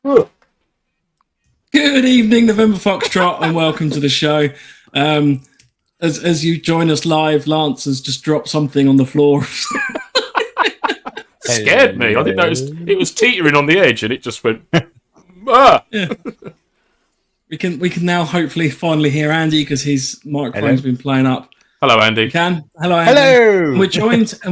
Good evening, November Foxtrot, and welcome to the show. As you join us live, Lance has just dropped something on the floor. Scared me. I didn't notice it was teetering on the edge, and it just went. Ah! Yeah. We can now hopefully finally hear Andy because his microphone's been playing up. Hello, Andy. We can. Hello, Andy. Hello. And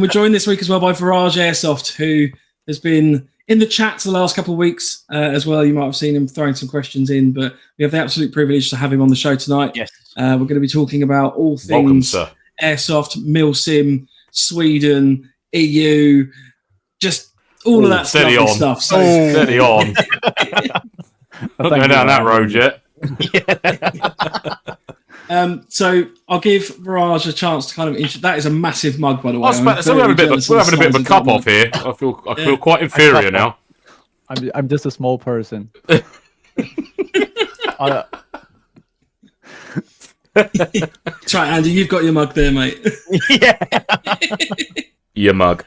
we're joined this week as well by Verage Airsoft, who has been in the chat for the last couple of weeks as well. You might have seen him throwing some questions in, but we have the absolute privilege to have him on the show tonight. Yes. We're going to be talking about all things Airsoft, MilSim, Sweden, EU, just all of that stuff. So steady on. Not going down that road yet. So I'll give Verage a chance to kind of that is a massive mug, by the way. So we're having a bit of a cup off here. I feel quite inferior now. I'm just a small person. That's right, Andy. You've got your mug there, mate. Yeah. Your mug.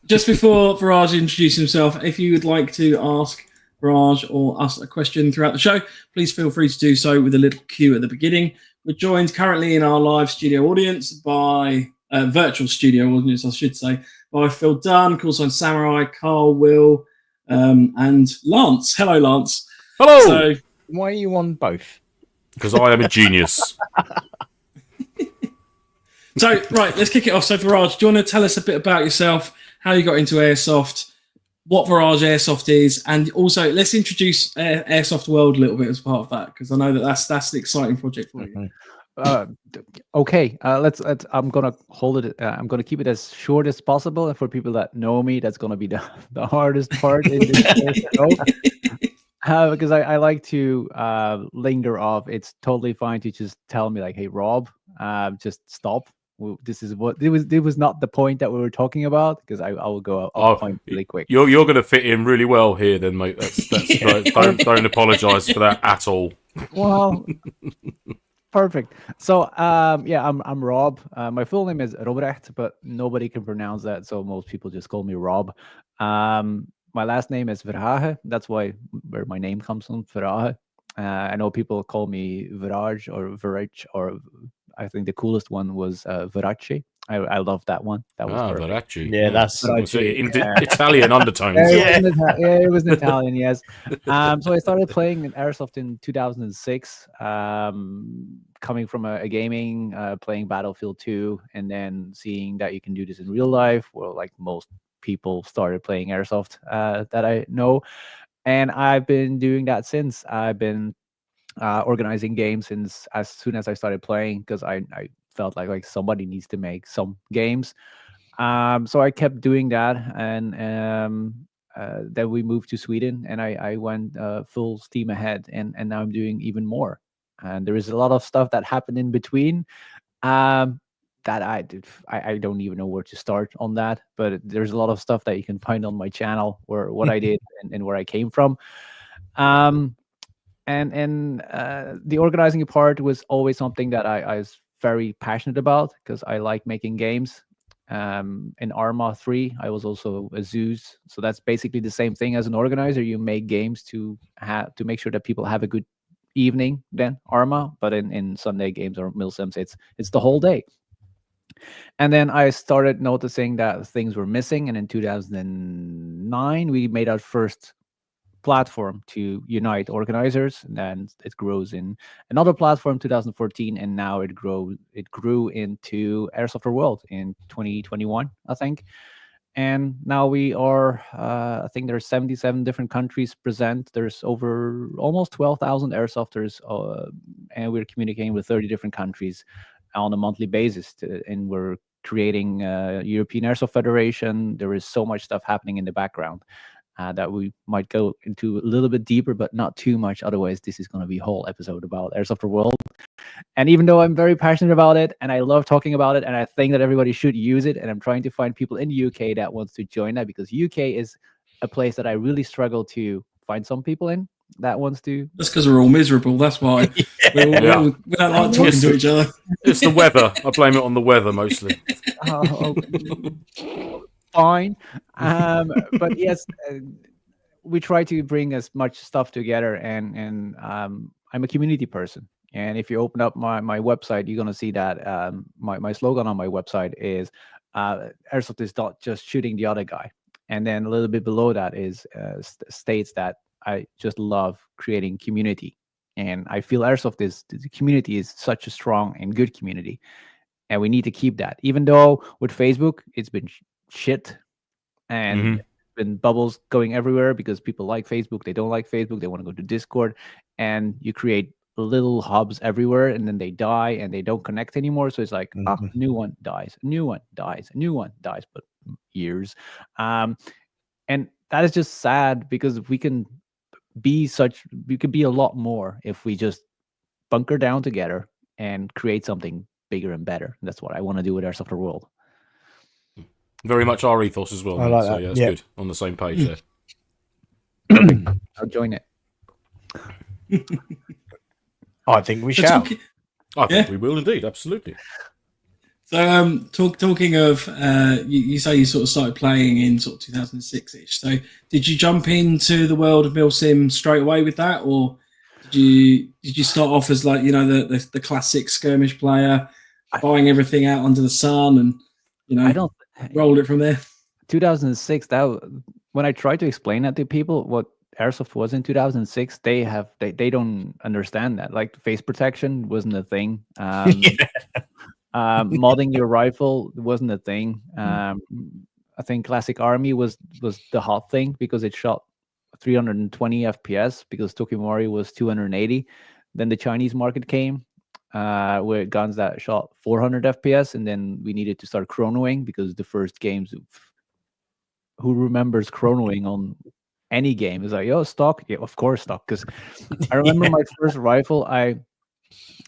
Just before Verage introduces himself, if you would like to ask Verage or us a question throughout the show, please feel free to do so with a little cue at the beginning. We're joined currently in our live studio audience by virtual studio audience, I should say, by Phil Dunn, callsign Samurai, Carl, Will, and Lance. Hello, Lance. Hello. So, why are you on both? Because I am a genius. So, right, let's kick it off. So, Verage, do you want to tell us a bit about yourself, how you got into Airsoft, what Verage Airsoft is, and also let's introduce Airsoft World a little bit as part of that, because I know that's the exciting project for you. Okay, let's. I'm gonna hold it. I'm gonna keep it as short as possible, and for people that know me, that's gonna be the hardest part in this show. Because I like to linger off. It's totally fine to just tell me like, "Hey, Rob, just stop. This was not the point that we were talking about." Because I will go off point really quick. You're going to fit in really well here, then, mate. Don't apologise for that at all. Well, perfect. So I'm Rob. My full name is Robrecht, but nobody can pronounce that, so most people just call me Rob. My last name is Verage. That's where my name comes from, Verage. I know people call me Verage or Verage, or I think the coolest one was Veracci. I love that one. That was Veracci. Yeah, that's Italian undertones. It was in Italian, yes. So I started playing in Airsoft in 2006, coming from a gaming, playing Battlefield 2, and then seeing that you can do this in real life. Well, like most people started playing Airsoft that I know. And I've been doing that since. I've been organizing games since as soon as I started playing, because I felt like somebody needs to make some games. So I kept doing that, and then we moved to Sweden, and I went full steam ahead, and now I'm doing even more. And there is a lot of stuff that happened in between that I don't even know where to start on that, but there's a lot of stuff that you can find on my channel, where what I did and where I came from. And the organizing part was always something that I was very passionate about, because I like making games. In Arma 3, I was also a Zeus, so that's basically the same thing as an organizer. You make games to make sure that people have a good evening. Then Arma, but in Sunday games or MilSims, it's the whole day. And then I started noticing that things were missing, and in 2009 we made our first platform to unite organizers, and then it grows in another platform 2014, and now it grew into Airsoft World in 2021, I think. And now we are I think there's 77 different countries present. There's over almost 12,000 airsofters, and we're communicating with 30 different countries on a monthly basis, and we're creating European Airsoft Federation. There is so much stuff happening in the background that we might go into a little bit deeper, but not too much. Otherwise, this is going to be a whole episode about Airsoft World. And even though I'm very passionate about it, and I love talking about it, and I think that everybody should use it, and I'm trying to find people in the UK that wants to join that, because UK is a place that I really struggle to find some people in that wants to. That's because we're all miserable. That's why we don't like talking to each other. It's the weather. I blame it on the weather mostly. Fine. But yes, we try to bring as much stuff together, and I'm a community person. And if you open up my website, you're gonna see that my slogan on my website is Airsoft is not just shooting the other guy. And then a little bit below that is states that I just love creating community. And I feel Airsoft the community is such a strong and good community. And we need to keep that. Even though with Facebook, it's been shit and been bubbles going everywhere because people like Facebook, they don't like Facebook, they want to go to Discord. And you create little hubs everywhere, and then they die and they don't connect anymore. So it's like, new one dies, new one dies, new one dies, but years. And that is just sad because we could be a lot more if we just bunker down together and create something bigger and better. That's what I want to do with Airsoft World. Very much our ethos as well. I like so that. yeah, it's good. On the same page there. I'll join it. I think we shall. I think we will indeed. Absolutely. So, talking of, you say you sort of started playing in sort of 2006-ish. So, did you jump into the world of MilSim straight away with that, or did you start off as like the classic skirmish player, buying everything out under the sun, and I don't rolled it from there? 2006. When I try to explain that to people, what Airsoft was in 2006, they don't understand that. Like face protection wasn't a thing. Modding your rifle wasn't a thing. I think Classic Army was the hot thing because it shot 320 FPS because Tokimori was 280. Then the Chinese market came with guns that shot 400 FPS, and then we needed to start chronoing because the first games, who remembers chronoing on any game? Is like, yo, stock? Yeah, of course stock. Because I remember my first rifle,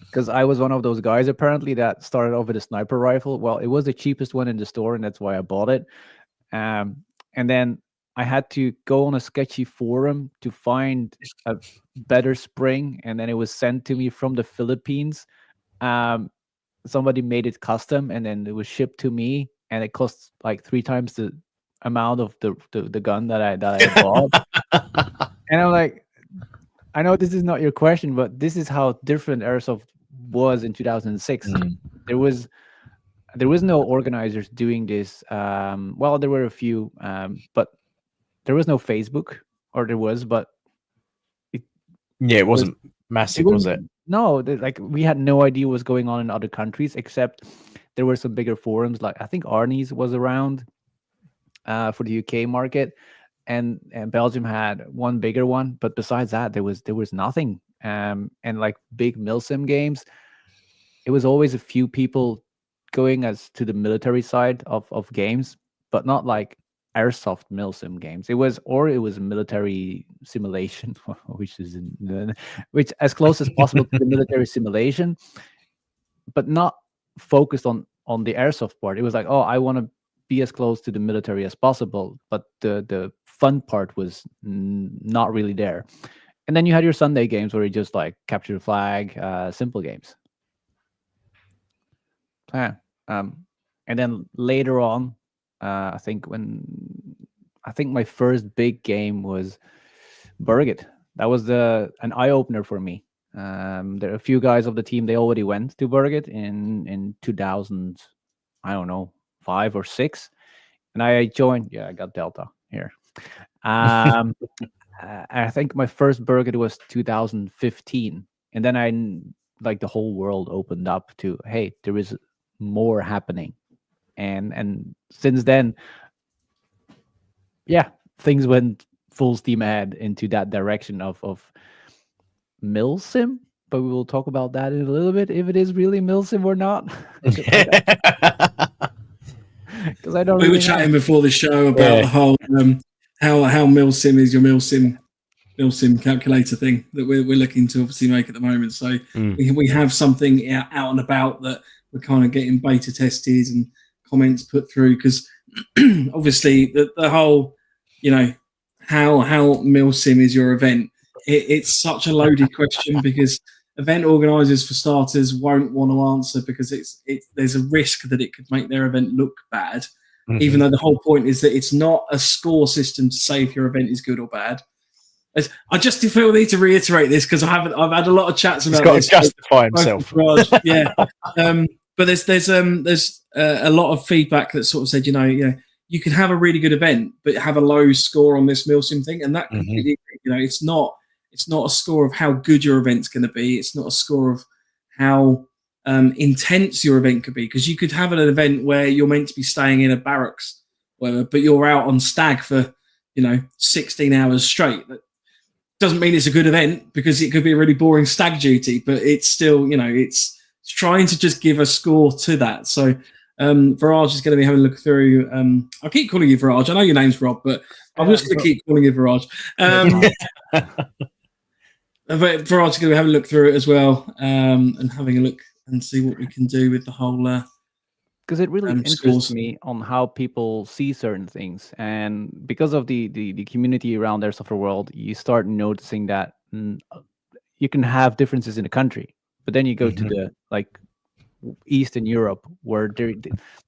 because I was one of those guys apparently that started off with a sniper rifle. Well, it was the cheapest one in the store, and that's why I bought it. And then I had to go on a sketchy forum to find a better spring, and then it was sent to me from the Philippines. Somebody made it custom, and then it was shipped to me, and it cost like 3 times the amount of the gun that I bought. And I'm like, I know this is not your question, but this is how different Airsoft was in 2006. There was no organizers doing this. Well, there were a few, but there was no Facebook, or there was, but it wasn't massive, was it? No, like we had no idea what was going on in other countries, except there were some bigger forums. Like I think Arnie's was around for the UK market, and Belgium had one bigger one, but besides that, there was nothing. And like big MilSim games, it was always a few people going as to the military side of games, but not like Airsoft MilSim games. It was military simulation, which as close as possible to the military simulation, but not focused on the Airsoft part. It was like, oh, I want to be as close to the military as possible, but the fun part was not really there. And then you had your Sunday games where you just like capture the flag, simple games. And then later on, I think my first big game was Burgit. That was an eye opener for me. There are a few guys of the team, they already went to Burgit in 2000, I don't know, 5 or 6, and I joined. Yeah, I got Delta here. I think my first Burgit was 2015, and then the whole world opened up to, hey, there is more happening, and since then, yeah, things went full steam ahead into that direction of MilSim. But we will talk about that in a little bit, if it is really MilSim or not. Because I don't. We were chatting before the show about the whole how MilSim is your MilSim calculator thing that we're looking to obviously make at the moment. So we have something out and about that we're kind of getting beta tested and comments put through, because obviously the whole, how MilSim is your event. It's such a loaded question, because event organisers, for starters, won't want to answer because there's a risk that it could make their event look bad. even though the whole point is that it's not a score system to say if your event is good or bad. I just feel the need to reiterate this because I've had a lot of chats about this. He's got to justify himself. Yeah. But there's a lot of feedback that sort of said, you can have a really good event, but have a low score on this MilSim thing, and that completely, it's not a score of how good your event's going to be. It's not a score of how intense your event could be, because you could have an event where you're meant to be staying in a barracks, whatever, but you're out on stag for 16 hours straight. That doesn't mean it's a good event, because it could be a really boring stag duty, but it's still it's trying to just give a score to that. So Verage is going to be having a look through. I'll keep calling you Verage. I know your name's Rob, but I'm just going to keep calling you Verage. But Verage is going to be having a look through it as well, and having a look and see what we can do with the whole. Because it really interests me on how people see certain things, and because of the community around Airsoft World, you start noticing that you can have differences in a country, but then you go to the Eastern Europe, where they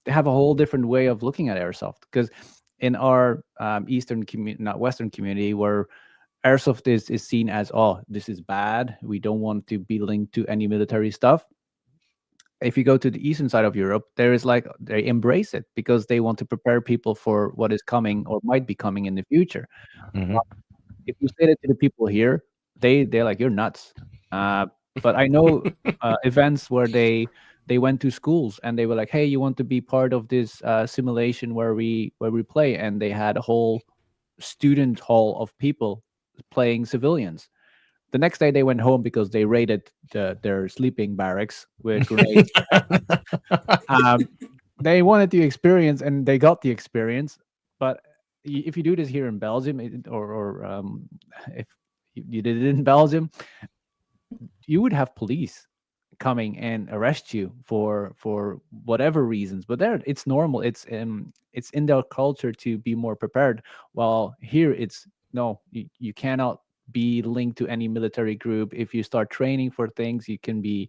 have a whole different way of looking at airsoft. Because in our Eastern community, not Western community, where airsoft is seen as, this is bad, we don't want to be linked to any military stuff. If you go to the eastern side of Europe, there is they embrace it because they want to prepare people for what is coming or might be coming in the future. If you say that to the people here, they're like, you're nuts. But I know events where they went to schools and they were like, hey, you want to be part of this simulation where we play, and they had a whole student hall of people playing civilians. The next day they went home because they raided their sleeping barracks with grenades. They wanted the experience, and they got the experience. But if you do this here in Belgium, or if you did it in Belgium, you would have police coming and arrest you for whatever reasons. But there, it's normal. It's in their culture to be more prepared. While here, it's no, you cannot be linked to any military group. If you start training for things, you can be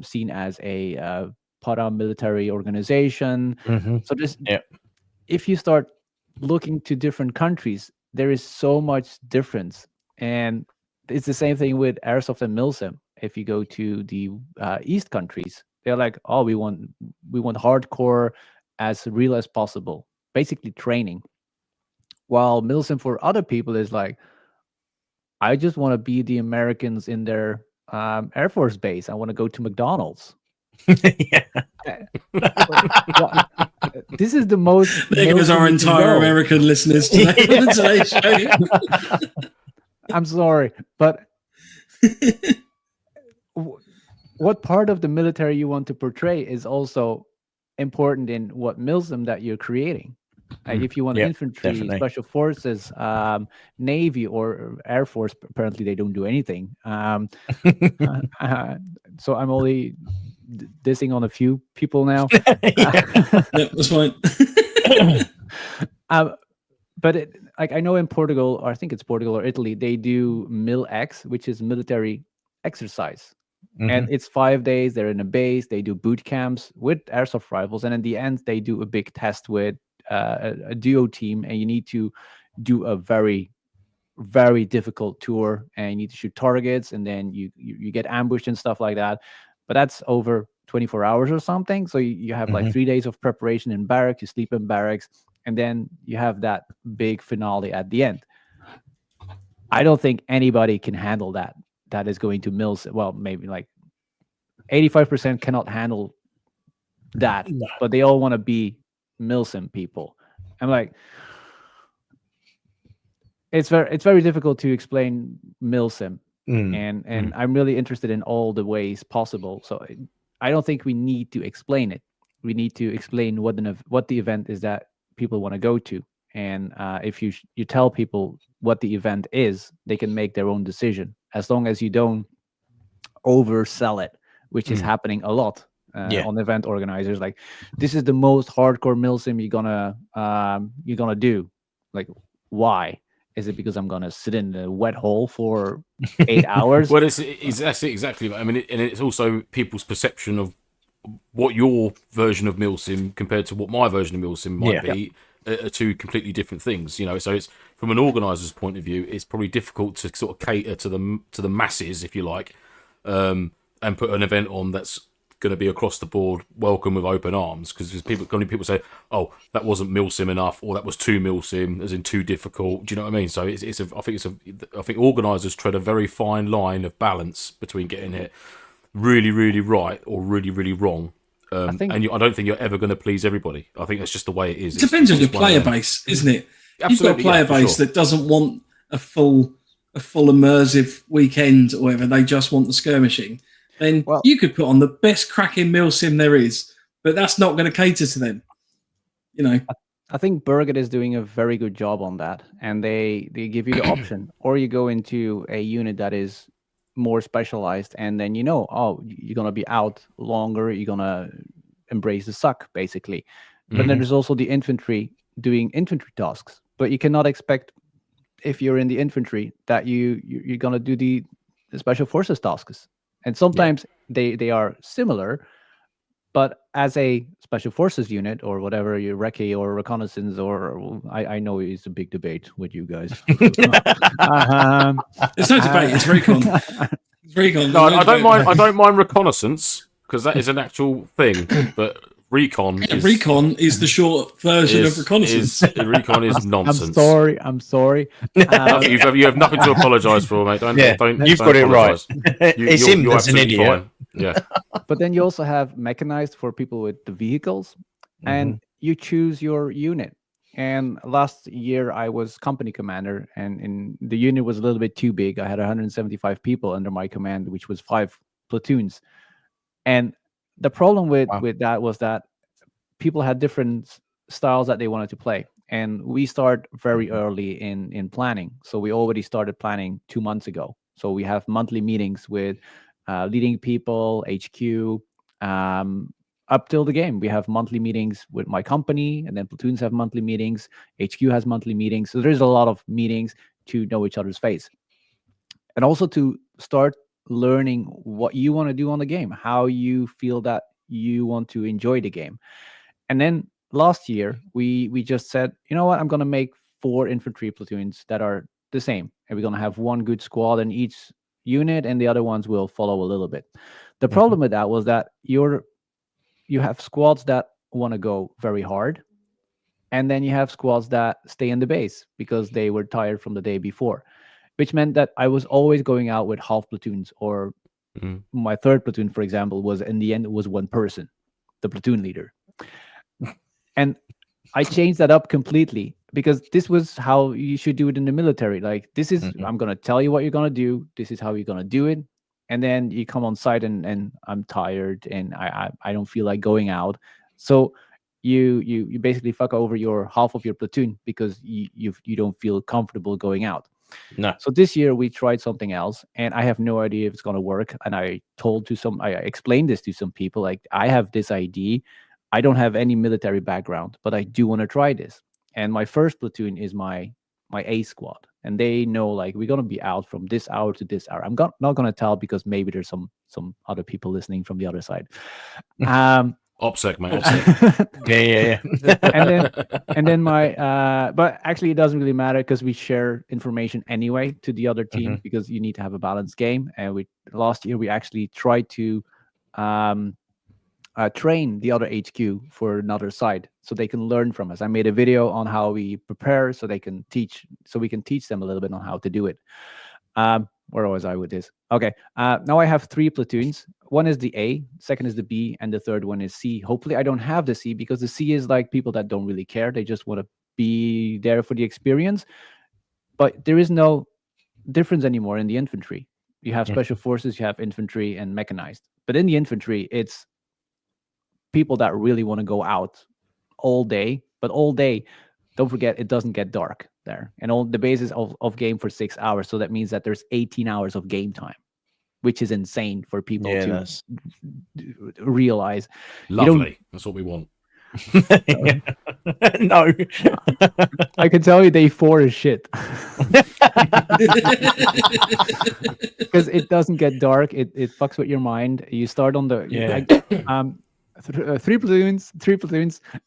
seen as a paramilitary organization. So if you start looking to different countries, there is so much difference. And it's the same thing with Airsoft and MilSim. If you go to the East countries, they're like, we want hardcore, as real as possible, basically training. While MilSim for other people is like, I just want to be the Americans in their Air Force base. I want to go to McDonald's. This is the most. There goes our entire American listeners today's show. I'm sorry, but what part of the military you want to portray is also important in what MilSim that you're creating. If you want infantry, definitely. Special forces, Navy, or Air Force, apparently they don't do anything. So I'm only dissing on a few people now. That's fine. But I know in Portugal, or I think it's Portugal or Italy, they do MilX, which is military exercise. And it's 5 days. They're in a base. They do boot camps with airsoft rifles. And in the end, they do a big test with a duo team. And you need to do a very, very difficult tour. And you need to shoot targets. And then you get ambushed and stuff like that. But that's over 24 hours or something. So you have 3 days of preparation in barracks. You sleep in barracks. And then you have that big finale at the end. I don't think anybody can handle that. That is going to MilSim. Well, maybe 85% cannot handle that, but they all want to be MilSim people. I'm like, it's very difficult to explain MilSim, and I'm really interested in all the ways possible. So I don't think we need to explain it. We need to explain what the event is that people want to go to, and if you tell people what the event is, they can make their own decision. As long as you don't oversell it, which is happening a lot on event organizers. Like, this is the most hardcore MilSim you're gonna do. Like, why? Is it because I'm gonna sit in a wet hole for 8 hours? Well, that's it exactly. I mean, and it's also people's perception of what your version of MilSim compared to what my version of MilSim might be are two completely different things. You know, so it's from an organiser's point of view, it's probably difficult to sort of cater to the masses, if you like, and put an event on that's going to be across the board welcome with open arms, because people say, oh, that wasn't MilSim enough, or that was too MilSim, as in too difficult. Do you know what I mean? So I think organisers tread a very fine line of balance between getting it really, really right or really, really wrong. I don't think you're ever going to please everybody. I think that's just the way it is. It depends on your player base, isn't it? Absolutely, you've got a player base that doesn't want a full immersive weekend or whatever. They just want the skirmishing. Then you could put on the best cracking MilSim there is, but that's not going to cater to them. You know, I think Burgett is doing a very good job on that, and they give you the option, or you go into a unit that is more specialized, and then you're going to be out longer, you're going to embrace the suck, basically. But then there's also the infantry doing infantry tasks, but you cannot expect, if you're in the infantry, that you're going to do the special forces tasks. And sometimes they are similar, but as a special forces unit or whatever, your recce or reconnaissance, or I know it's a big debate with you guys. It's no debate. It's recon. It's recon. No, I don't mind reconnaissance, because that is an actual thing. But recon is the short version of reconnaissance. Recon is nonsense. I'm sorry. You have nothing to apologise for, mate. You've got it right. It's him that's an idiot. Fine. Yeah. But then you also have mechanized for people with the vehicles, and you choose your unit. And last year I was company commander, and the unit was a little bit too big. I had 175 people under my command, which was 5 platoons. And the problem with that was that people had different styles that they wanted to play. And we start very early in planning. So we already started planning 2 months ago. So we have monthly meetings with leading people, HQ, up till the game. We have monthly meetings with my company, and then platoons have monthly meetings. HQ has monthly meetings. So there's a lot of meetings to know each other's face. And also to start learning what you want to do on the game, how you feel that you want to enjoy the game. And then last year, we just said, you know what, I'm going to make 4 infantry platoons that are the same. And we're going to have one good squad in each unit, and the other ones will follow a little bit. The problem with that was that you have squads that want to go very hard, and then you have squads that stay in the base because they were tired from the day before, which meant that I was always going out with half platoons, or my 3rd platoon, for example, was in the end, it was 1 person, the platoon leader. And I changed that up completely, because this was how you should do it in the military. Like, this is, I'm going to tell you what you're going to do. This is how you're going to do it. And then you come on site and I'm tired and I don't feel like going out. So you basically fuck over your half of your platoon because you don't feel comfortable going out. No. So this year we tried something else, and I have no idea if it's going to work. And I explained this to some people, like, I have this idea. I don't have any military background, but I do want to try this. And my first platoon is my A squad, and they know, like, we're going to be out from this hour to this hour. I'm not going to tell, because maybe there's some other people listening from the other side. OPSEC, mate. OPSEC. Yeah. and then my but actually it doesn't really matter, because we share information anyway to the other team, because you need to have a balanced game. And last year we actually tried to train the other HQ for another side, so they can learn from us. I made a video on how we prepare, so we can teach them a little bit on how to do it. Where was I with this? Okay, now I have 3 platoons. One is the A, second is the B, and the third one is C. Hopefully I don't have the C, because the C is like people that don't really care. They just want to be there for the experience. But there is no difference anymore in the infantry. You have special forces, you have infantry, and mechanized. But in the infantry, it's people that really want to go out all day. But all day, don't forget, it doesn't get dark there. And all the basis of game for 6 hours. So that means that there's 18 hours of game time, which is insane for people to realize. Lovely. That's what we want. No. I can tell you day 4 is shit. Because it doesn't get dark. It fucks with your mind. You start on the... Three platoons.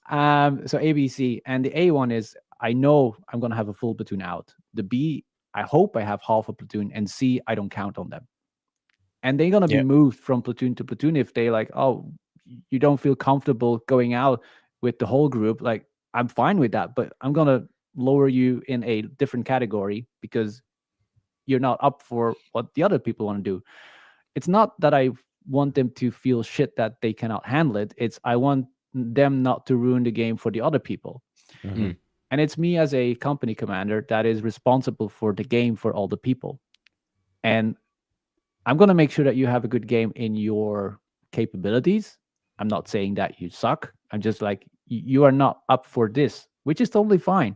So A, B, C, and the A one is I know I'm gonna have a full platoon out. The B, I hope I have half a platoon, and C, I don't count on them. And they're gonna be moved from platoon to platoon if they like, oh, you don't feel comfortable going out with the whole group. Like, I'm fine with that, but I'm gonna lower you in a different category because you're not up for what the other people want to do. It's not that I want them to feel shit that they cannot handle it. It's I want them not to ruin the game for the other people. Mm-hmm. And it's me as a company commander that is responsible for the game for all the people. And I'm going to make sure that you have a good game in your capabilities. I'm not saying that you suck. I'm just like, you are not up for this, which is totally fine.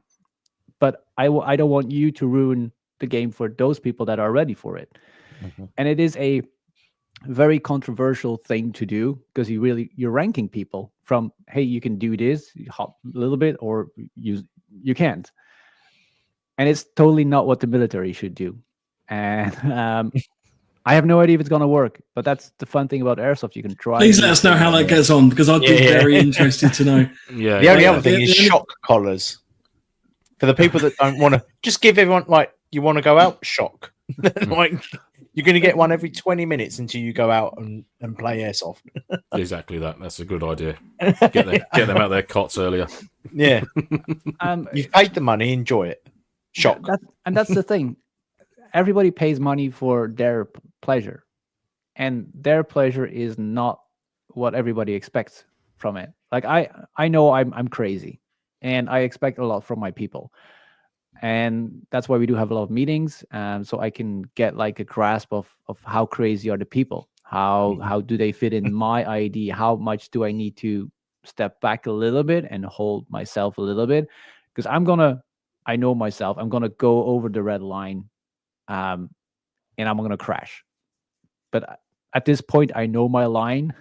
But I don't want you to ruin the game for those people that are ready for it. Mm-hmm. And it is a very controversial thing to do because you're ranking people from, hey, you can do this a little bit or you can't. And it's totally not what the military should do. And I have no idea if it's going to work, but that's the fun thing about Airsoft. You can try. Please let us know how that gets on, because I'd be very interested to know. Yeah. The only other thing is shock collars. For the people that don't want to, just give everyone, like, you want to go out, shock. Like, you're going to get one every 20 minutes until you go out and play Airsoft. Exactly that. That's a good idea. Get them out of their cots earlier. Yeah. You've paid the money, enjoy it. Shock. That's the thing. Everybody pays money for their pleasure, and their pleasure is not what everybody expects from it. Like I know I'm crazy, and I expect a lot from my people, and that's why we do have a lot of meetings, so I can get like a grasp of how crazy are the people, how do they fit in my ID, how much do I need to step back a little bit and hold myself a little bit, because I know myself, I'm gonna go over the red line. And I'm going to crash. But at this point, I know my line,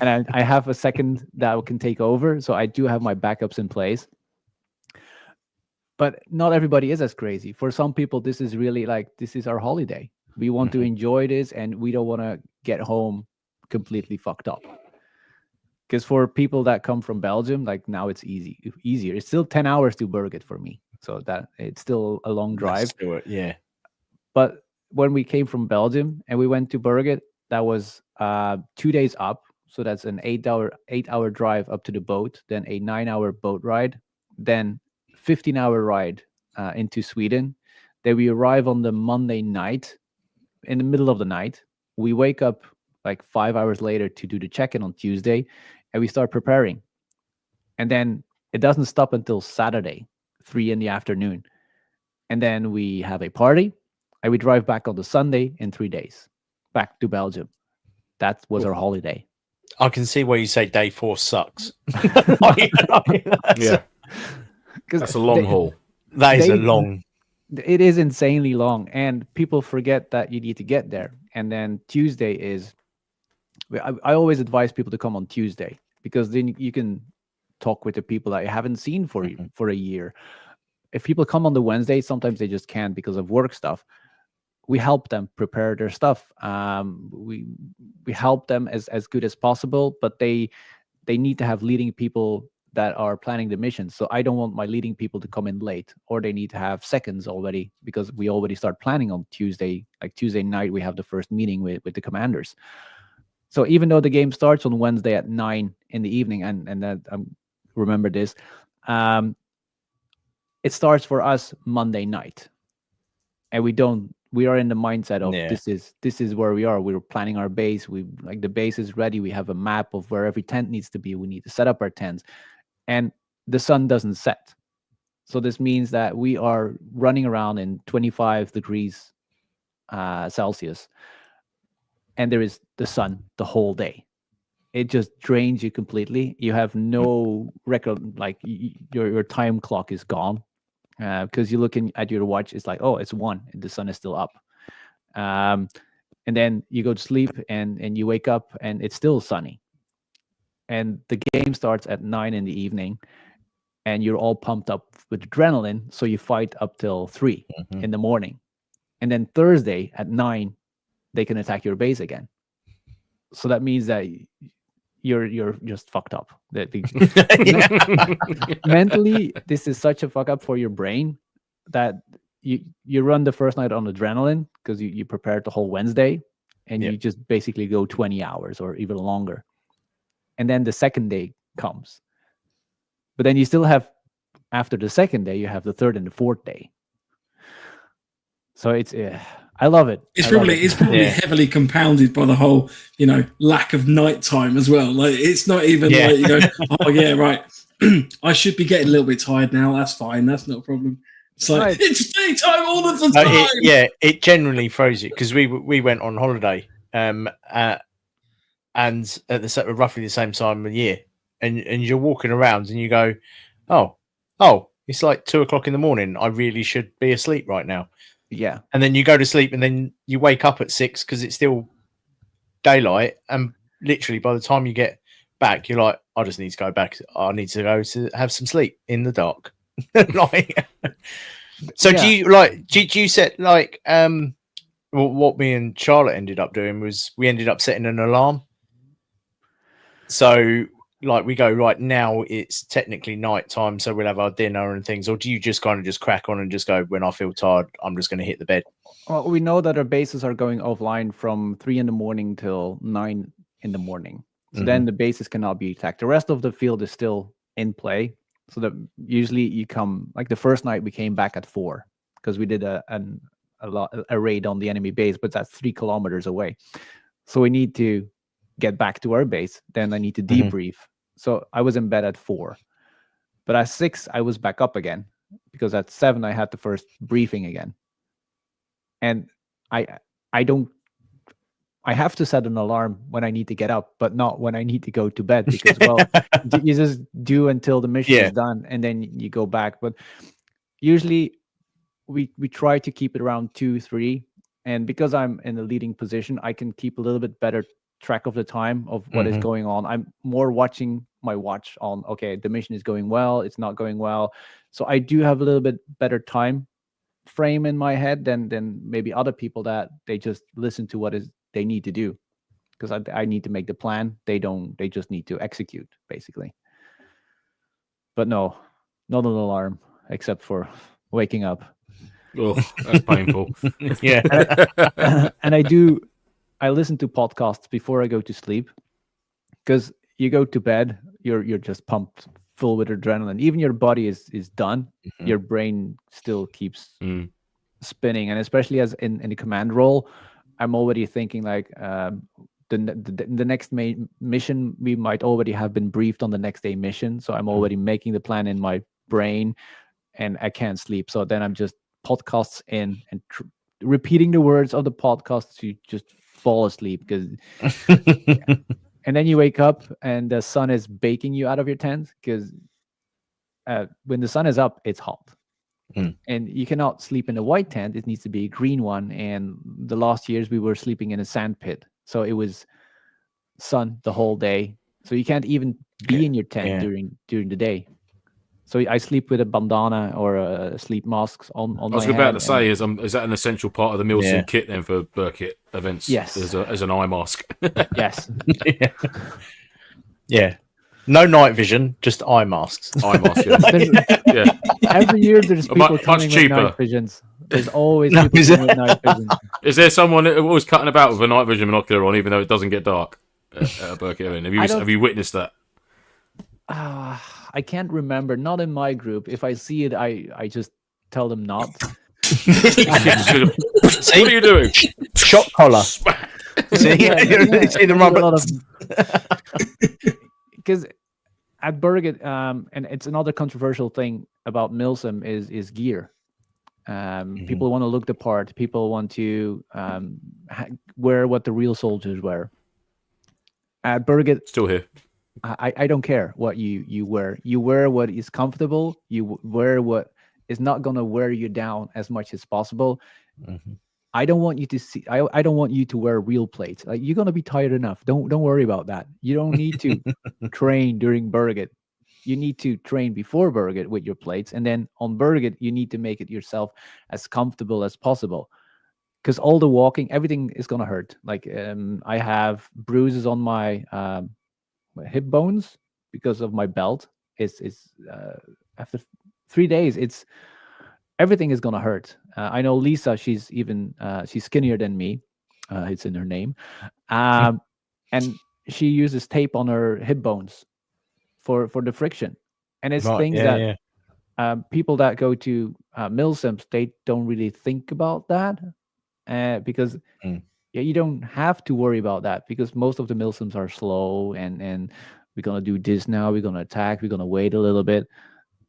and I have a second that can take over. So I do have my backups in place. But not everybody is as crazy. For some people, this is really like, this is our holiday. We want to enjoy this, and we don't want to get home completely fucked up. Because for people that come from Belgium, like now it's easier. It's still 10 hours to Berget for me. So that it's still a long drive. Let's do it, yeah. But when we came from Belgium and we went to Berget, that was 2 days up. So that's an 8-hour drive up to the boat, then a 9-hour boat ride, then 15-hour ride into Sweden. Then we arrive on the Monday night, in the middle of the night. We wake up like 5 hours later to do the check-in on Tuesday, and we start preparing. And then it doesn't stop until Saturday, 3 in the afternoon. And then we have a party. And we drive back on the Sunday in 3 days, back to Belgium. That was our holiday. I can see why you say day 4 sucks. Yeah. That's a long haul. That is a long. It is insanely long. And people forget that you need to get there. And then Tuesday is, I always advise people to come on Tuesday, because then you can talk with the people that you haven't seen for a year. If people come on the Wednesday, sometimes they just can't because of work stuff. We help them prepare their stuff. We help them as good as possible, but they need to have leading people that are planning the mission. So I don't want my leading people to come in late, or they need to have seconds already, because we already start planning on Tuesday. Like Tuesday night, we have the first meeting with the commanders. So even though the game starts on Wednesday at 9 in the evening, and that remember this, it starts for us Monday night, and we are in the mindset of this is where we are. We're planning our base. The base is ready. We have a map of where every tent needs to be. We need to set up our tents, and the sun doesn't set. So this means that we are running around in 25 degrees Celsius, and there is the sun the whole day. It just drains you completely. You have no record, like your time clock is gone. Because you're looking at your watch, it's like, oh, it's 1, and the sun is still up. And then you go to sleep, and you wake up, and it's still sunny. And the game starts at 9 in the evening, and you're all pumped up with adrenaline, so you fight up till 3 in the morning. And then Thursday at 9, they can attack your base again. So that means that you're just fucked up. Mentally, this is such a fuck up for your brain that you run the first night on adrenaline because you prepared the whole Wednesday, and you just basically go 20 hours or even longer. And then the second day comes. But then you still have, after the second day, you have the third and the fourth day. So it's, I love it. It's probably heavily compounded by the whole, lack of nighttime as well. Like, it's not even like you go, oh yeah, right. I should be getting a little bit tired now. That's fine. That's not a problem. It's like, it's daytime all of the time. It generally throws you, because we went on holiday, and at roughly the same time of the year, and you're walking around and you go, oh, it's like 2:00 in the morning. I really should be asleep right now. Yeah. And then you go to sleep, and then you wake up at 6 because it's still daylight, and literally by the time you get back, you're like, I just need to go back. I need to go to have some sleep in the dark. So do you set like what me and Charlotte ended up doing was we ended up setting an alarm. So like we go, right now it's technically night time, so we'll have our dinner and things, or do you just kind of just crack on and just go, when I feel tired, I'm just going to hit the bed? Well, we know that our bases are going offline from 3 a.m. till 9 a.m. So then the bases cannot be attacked. The rest of the field is still in play. So that usually you come, like the first night we came back at 4 because we did a raid on the enemy base, but that's 3 kilometers away. So we need to get back to our base. Then I need to debrief. So I was in bed at 4, but at 6 I was back up again because at 7 I had the first briefing again. And I have to set an alarm when I need to get up, but not when I need to go to bed, because you just do until the mission is done and then you go back. But usually we try to keep it around 2, 3. And because I'm in the leading position, I can keep a little bit better track of the time of what is going on. I'm more watching my watch on, okay, the mission is going well, it's not going well. So I do have a little bit better time frame in my head than maybe other people that they just listen to what is they need to do, because I need to make the plan. They just need to execute, basically. But no, not an alarm, except for waking up. Oh, that's painful. And I listen to podcasts before I go to sleep, because you go to bed, you're just pumped full with adrenaline. Even your body is done, your brain still keeps spinning. And especially as in the command role, I'm already thinking like the next mission, we might already have been briefed on the next day mission. So I'm already making the plan in my brain, and I can't sleep. So then I'm just podcasts in and repeating the words of the podcast to just fall asleep. Because and then you wake up and the sun is baking you out of your tent, because when the sun is up, it's hot. And you cannot sleep in a white tent. It needs to be a green one. And the last years we were sleeping in a sand pit, so it was sun the whole day. So you can't even be in your tent during the day. So I sleep with a bandana or a sleep mask on my head. I was about to say, is that an essential part of the MilSim kit then for Burkit events? Yes. As an eye mask. Yes. Yeah. No night vision, just eye masks. Eye mask, yeah. Every year there's people much coming cheaper. with night visions. There's always people coming with night vision. Is there someone always cutting about with a night vision binocular on, even though it doesn't get dark at a Burkit event? Have you witnessed that? I can't remember. Not in my group. If I see it, I just tell them not. What are you doing? Shot collar. See the robots. Because at Burkit, and it's another controversial thing about MilSim is gear. People want to look the part. People want to wear what the real soldiers wear. At Burkit, still here. I don't care what you wear. You wear what is comfortable. You wear what is not going to wear you down as much as possible. I don't want you to see. I don't want you to wear real plates. Like, you're going to be tired enough. Don't worry about that. You don't need to train during Burkit. You need to train before Burkit with your plates, and then on Burkit you need to make it yourself as comfortable as possible. Because all the walking, everything is going to hurt. Like I have bruises on my hip bones because of my belt. It's after 3 days, it's everything is gonna hurt. I know Lisa; she's skinnier than me. It's in her name, and she uses tape on her hip bones for the friction, and it's things that people that go to MilSims, they don't really think about that because you don't have to worry about that because most of the MilSims are slow and we're gonna do this now, we're gonna attack, we're gonna wait a little bit.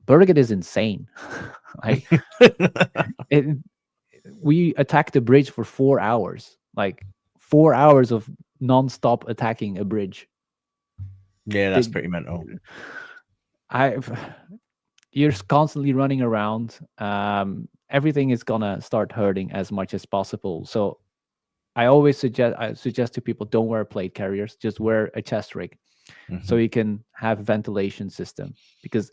Burger is insane. Like we attacked the bridge for 4 hours, like 4 hours of non-stop attacking a bridge. Yeah, that's pretty mental. You're constantly running around. Everything is gonna start hurting as much as possible. So I always suggest to people, don't wear plate carriers, just wear a chest rig, so you can have a ventilation system. Because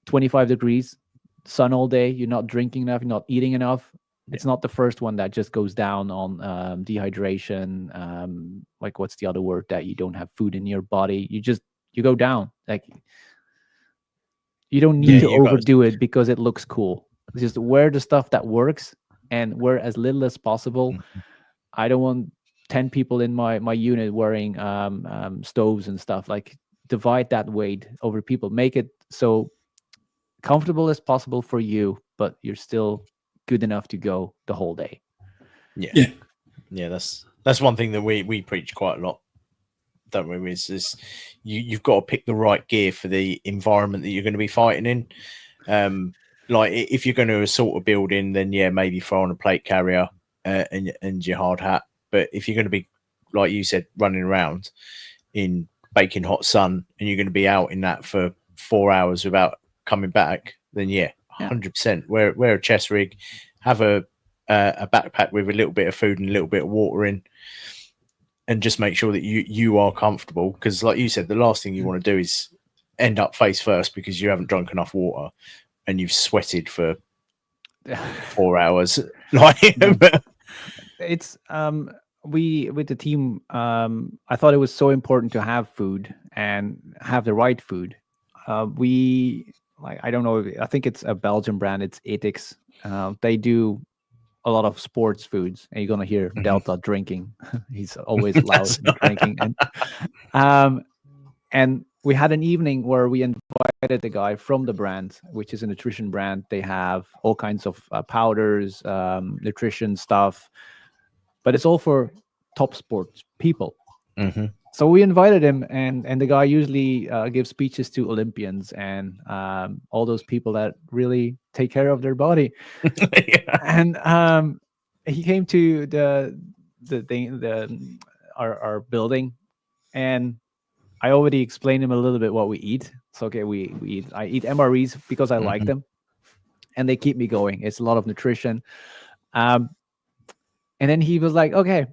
25 degrees, sun all day, you're not drinking enough, you're not eating enough. It's not the first one that just goes down on dehydration. Like, what's the other word that you don't have food in your body? You go down. Like, you don't need to overdo it because it looks cool. Just wear the stuff that works and wear as little as possible. I don't want 10 people in my unit wearing stoves and stuff. Like, divide that weight over people. Make it so comfortable as possible for you, but you're still good enough to go the whole day. Yeah. That's one thing that we preach quite a lot, don't we? Is you've got to pick the right gear for the environment that you're going to be fighting in. Like, if you're going to assault a building, then maybe throw on a plate carrier and your hard hat. But if you're going to be, like you said, running around in baking hot sun and you're going to be out in that for 4 hours without coming back, then 100% wear a chest rig, have a backpack with a little bit of food and a little bit of water in, and just make sure that you are comfortable. Because, like you said, the last thing you want to do is end up face first because you haven't drunk enough water and you've sweated for 4 hours. It's we with the team. I thought it was so important to have food and have the right food. I don't know. I think it's a Belgian brand. It's Ethics. They do a lot of sports foods, and you're gonna hear Delta drinking. He's always loud drinking, and we had an evening where we invited the guy from the brand, which is a nutrition brand. They have all kinds of powders, nutrition stuff, but it's all for top sports people. So we invited him, and the guy usually gives speeches to Olympians and all those people that really take care of their body. And he came to our building, and I already explained him a little bit what we eat. So okay, I eat MREs because I like them, and they keep me going. It's a lot of nutrition. And then he was like, "Okay,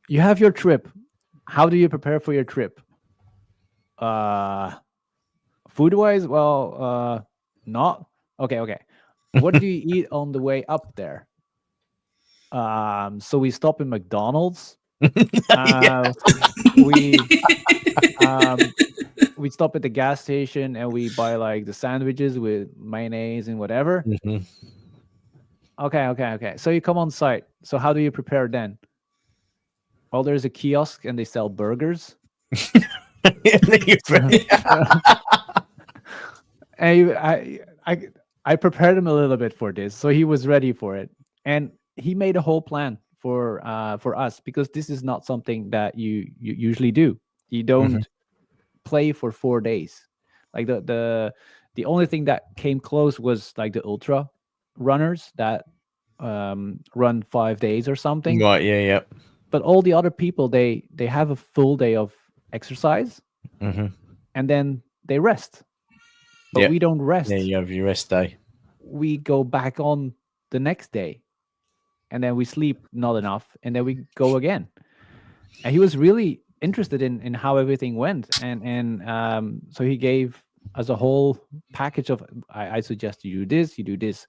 you have your trip. How do you prepare for your trip? Food-wise, well, not okay. What do you eat on the way up there? So we stop in McDonald's. We stop at the gas station and we buy like the sandwiches with mayonnaise and whatever. Okay. So you come on site. So how do you prepare then? Well, there's a kiosk and they sell burgers. And I prepared him a little bit for this, so he was ready for it, and he made a whole plan for us, because this is not something that you usually do. You don't play for 4 days. Like the only thing that came close was like the ultra runners that run 5 days or something. Right? Yeah. But all the other people, they have a full day of exercise, and then they rest. But we don't rest. Yeah, you have your rest day. We go back on the next day, and then we sleep not enough, and then we go again. And he was really interested in how everything went, and so he gave us a whole package of. I suggest you do this.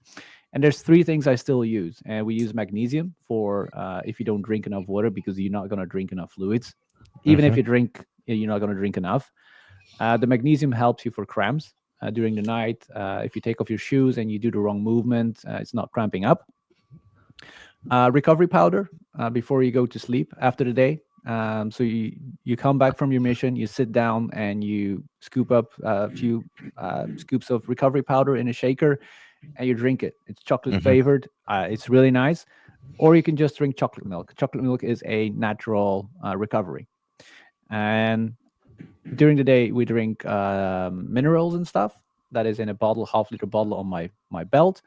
And there's 3 things I still use. And we use magnesium for if you don't drink enough water, because you're not going to drink enough fluids. even if you drink, you're not going to drink enough. The magnesium helps you for cramps during the night. If you take off your shoes and you do the wrong movement, it's not cramping up. Recovery powder before you go to sleep after the day. So you come back from your mission, you sit down and you scoop up a few scoops of recovery powder in a shaker and you drink it. It's chocolate flavored. It's really nice. Or you can just drink chocolate milk. Chocolate milk is a natural recovery. And during the day, we drink minerals and stuff. That is in a bottle, half-liter bottle on my belt.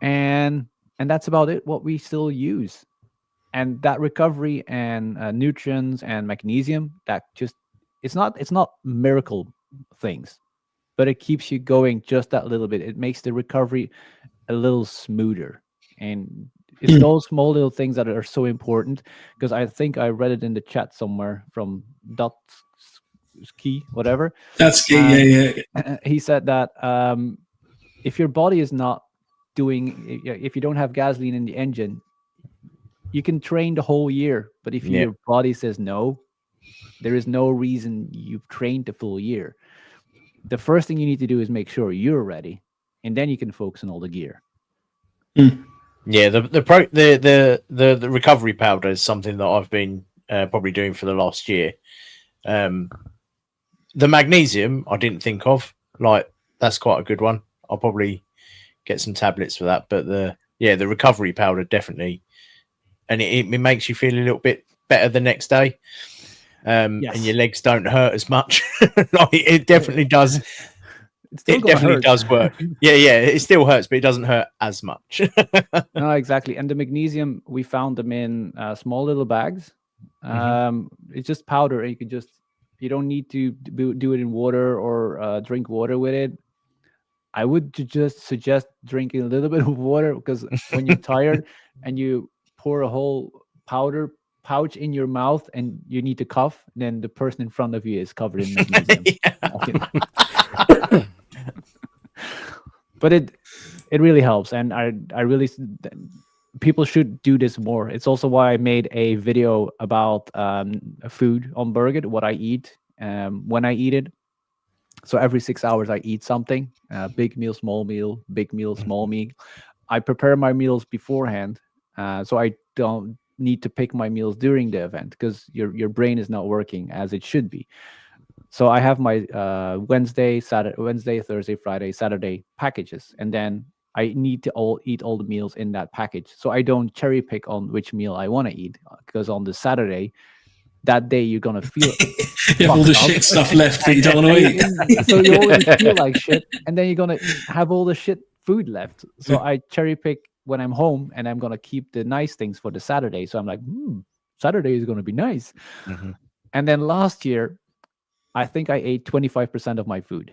And that's about it, what we still use. And that recovery and nutrients and magnesium, that just it's not miracle things, but it keeps you going just that little bit. It makes the recovery a little smoother. And it's those small little things that are so important, because I think I read it in the chat somewhere from Key, whatever. That's key, yeah. He said that if your body is not doing, if you don't have gasoline in the engine, you can train the whole year, but if your body says no, there is no reason you've trained the full year. The first thing you need to do is make sure you're ready, and then you can focus on all the gear. Yeah, the recovery powder is something that I've been probably doing for the last year. The magnesium I didn't think of, like that's quite a good one. I'll probably get some tablets for that, but the recovery powder definitely, and it makes you feel a little bit better the next day. And your legs don't hurt as much. Like, it definitely does. It definitely does work. Yeah, it still hurts, but it doesn't hurt as much. No, exactly. And the magnesium, we found them in small little bags. It's just powder, and you don't need to do it in water or drink water with it. I would just suggest drinking a little bit of water, because when you're tired and you pour a whole powder pouch in your mouth and you need to cough, then the person in front of you is covered in magnesium. But it really helps, and I really, people should do this more. It's also why I made a video about food on Burger, what I eat when I eat it. So every 6 hours I eat something, big meal, small meal, big meal, small meal. I prepare my meals beforehand, so I don't need to pick my meals during the event, because your brain is not working as it should be. So I have my Wednesday, Thursday, Friday, Saturday packages, and then I need to eat all the meals in that package. So I don't cherry pick on which meal I want to eat, because on the Saturday, that day you're gonna feel you have all the shit stuff left that you don't want to eat. So you always feel like shit, and then you're gonna have all the shit food left. So I cherry pick when I'm home, and I'm gonna keep the nice things for the Saturday. So I'm like, Saturday is gonna be nice. And then last year, I think I ate 25% of my food.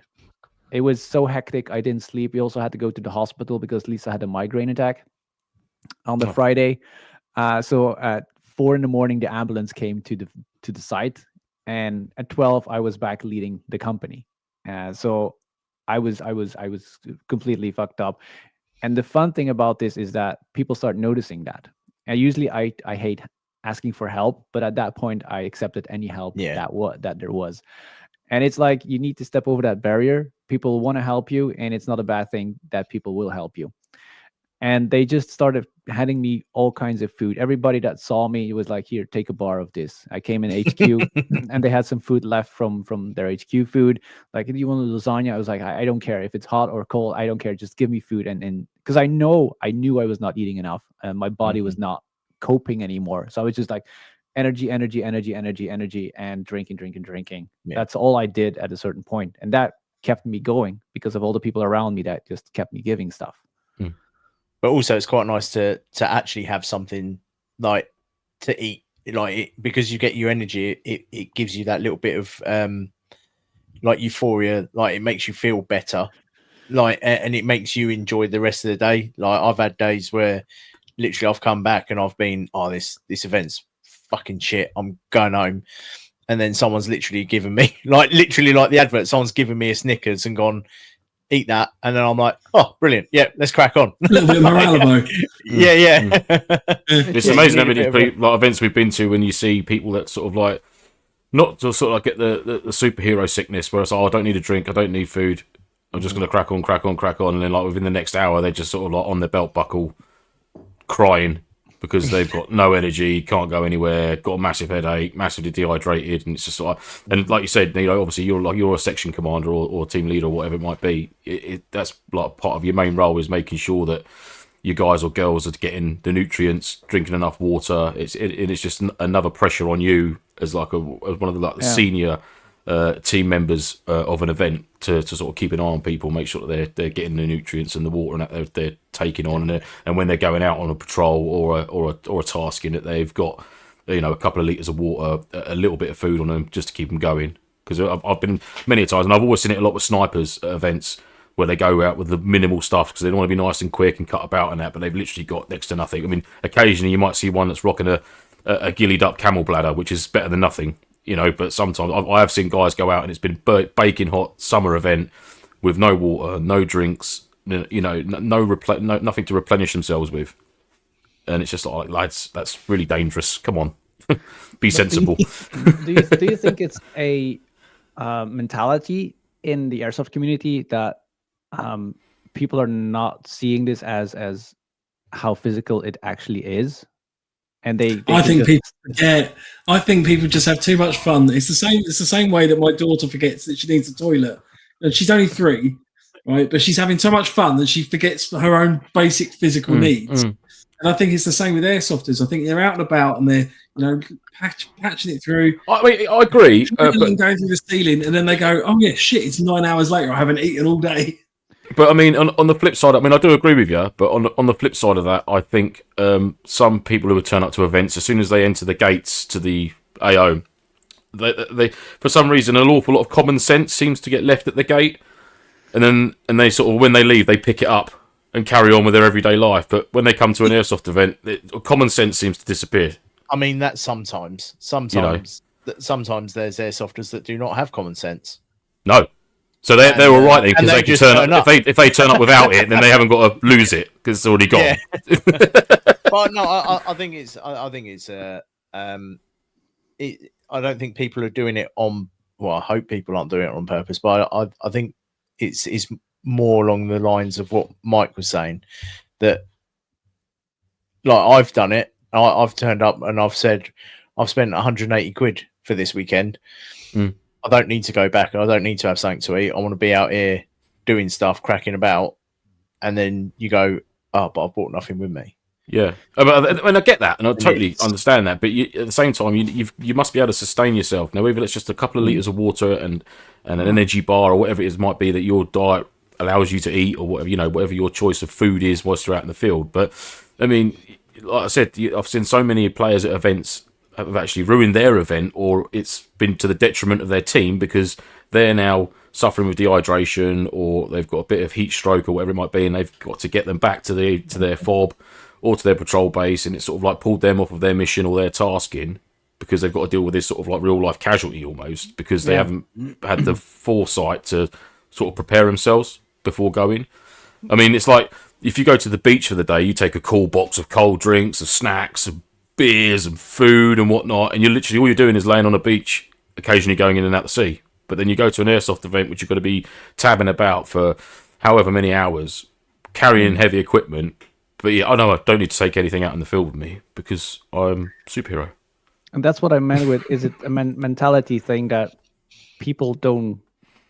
It was so hectic. I didn't sleep. We also had to go to the hospital because Lisa had a migraine attack on the Friday. So at 4 a.m, the ambulance came to the site, and at 12 I was back leading the company. So I was completely fucked up. And the fun thing about this is that people start noticing that. And usually I hate asking for help, but at that point I accepted any help that there was. And it's like, you need to step over that barrier. People want to help you, and it's not a bad thing that people will help you. And they just started handing me all kinds of food. Everybody that saw me was like, here, take a bar of this. I came in HQ and they had some food left from their HQ food. Like, do you want a lasagna? I was like, I don't care if it's hot or cold. I don't care. Just give me food. And because I knew I was not eating enough, and my body was not coping anymore. So I was just like, energy, and drinking. Yeah. That's all I did at a certain point. And that kept me going because of all the people around me that just kept me giving stuff. But also it's quite nice to actually have something like to eat, like because you get your energy. It gives you that little bit of like euphoria, like it makes you feel better, like, and it makes you enjoy the rest of the day. Like, I've had days where literally I've come back and I've been, this event's fucking shit, I'm going home, and then someone's literally given me like the advert, someone's given me a Snickers and gone, eat that, and then I'm like, oh, brilliant, yeah, let's crack on. A little bit of morale. It's amazing how many like events we've been to when you see people that sort of like Not to sort of like get the superhero sickness where it's like, oh, I don't need a drink, I don't need food, I'm just going to crack on, and then like within the next hour they're just sort of like on their belt buckle crying because they've got no energy, can't go anywhere, got a massive headache, massively dehydrated, and it's just like, and like you said, obviously you're a section commander or team leader or whatever it might be. That's like part of your main role is making sure that you guys or girls are getting the nutrients, drinking enough water. It's just another pressure on you as like as one of the senior team members of an event to sort of keep an eye on people, make sure that they're getting the nutrients and the water and that they're taking on, and when they're going out on a patrol or a tasking, that they've got a couple of liters of water, a little bit of food on them just to keep them going. Because I've been many times, and I've always seen it a lot with snipers at events, where they go out with the minimal stuff because they don't want to be nice and quick and cut about and that, but they've literally got next to nothing. I mean, occasionally you might see one that's rocking a gillied up camel bladder, which is better than nothing, but sometimes I have seen guys go out and it's been baking hot summer event with no water, no drinks, nothing to replenish themselves with. And it's just like, lads, that's really dangerous. Come on, be sensible. Do you think it's a mentality in the airsoft community that people are not seeing this as how physical it actually is, and I think people forget. I think people just have too much fun. It's the same way that my daughter forgets that she needs a toilet, and she's only 3, right? But she's having so much fun that she forgets her own basic physical needs. And I think it's the same with airsofters. I think they're out and about and they're patching it through. I agree. But going through the ceiling, and then they go, "Oh yeah, shit! It's 9 hours later. I haven't eaten all day." But I mean, on the flip side, I do agree with you. But on the flip side of that, I think some people who would turn up to events, as soon as they enter the gates to the AO, they for some reason an awful lot of common sense seems to get left at the gate, and they sort of, when they leave, they pick it up and carry on with their everyday life. But when they come to an airsoft event, common sense seems to disappear. I mean, that's sometimes. Sometimes there's airsofters that do not have common sense. No. So they're all right then, because they can turn up. If they turn up without it, then they haven't got to lose it because it's already gone. Yeah. But no, I think it's. I don't think people are doing it on. Well, I hope people aren't doing it on purpose. But I think it's more along the lines of what Mike was saying, that like I've done it. I've turned up and I've said I've spent 180 quid for this weekend. I don't need to go back. I don't need to have something to eat. I want to be out here doing stuff, cracking about. And then you go, oh, but I've brought nothing with me. Yeah. And I get that, and I totally understand that. But at the same time, you must be able to sustain yourself. Now, even if it's just a couple of litres of water and an energy bar or whatever it is might be that your diet allows you to eat, or whatever, whatever your choice of food is whilst you're out in the field. But, I mean, like I said, I've seen so many players at events have actually ruined their event, or it's been to the detriment of their team because they're now suffering with dehydration, or they've got a bit of heat stroke or whatever it might be, and they've got to get them back to their fob or to their patrol base, and it's sort of like pulled them off of their mission or their tasking because they've got to deal with this sort of like real life casualty almost, because they haven't had the foresight to sort of prepare themselves before going. I mean, it's like if you go to the beach for the day, you take a cool box of cold drinks, of snacks, of beers and food and whatnot, and all you're doing is laying on a beach, occasionally going in and out the sea. But then you go to an airsoft event, which you've got to be tabbing about for however many hours, carrying heavy equipment. But yeah, I know I don't need to take anything out in the field with me because I'm a superhero. And that's what I meant with, is it a mentality thing that people don't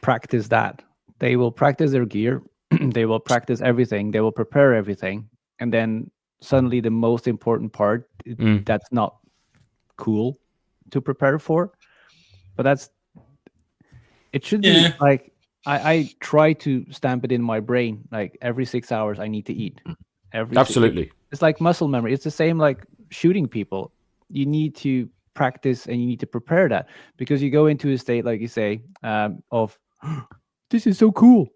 practice that? They will practice their gear, they will practice everything, they will prepare everything, and then suddenly the most important part, that's not cool to prepare for. But it should be like, I try to stamp it in my brain, like every 6 hours I need to eat. Absolutely. It's like muscle memory. It's the same like shooting people. You need to practice and you need to prepare that, because you go into a state, like you say, of this is so cool.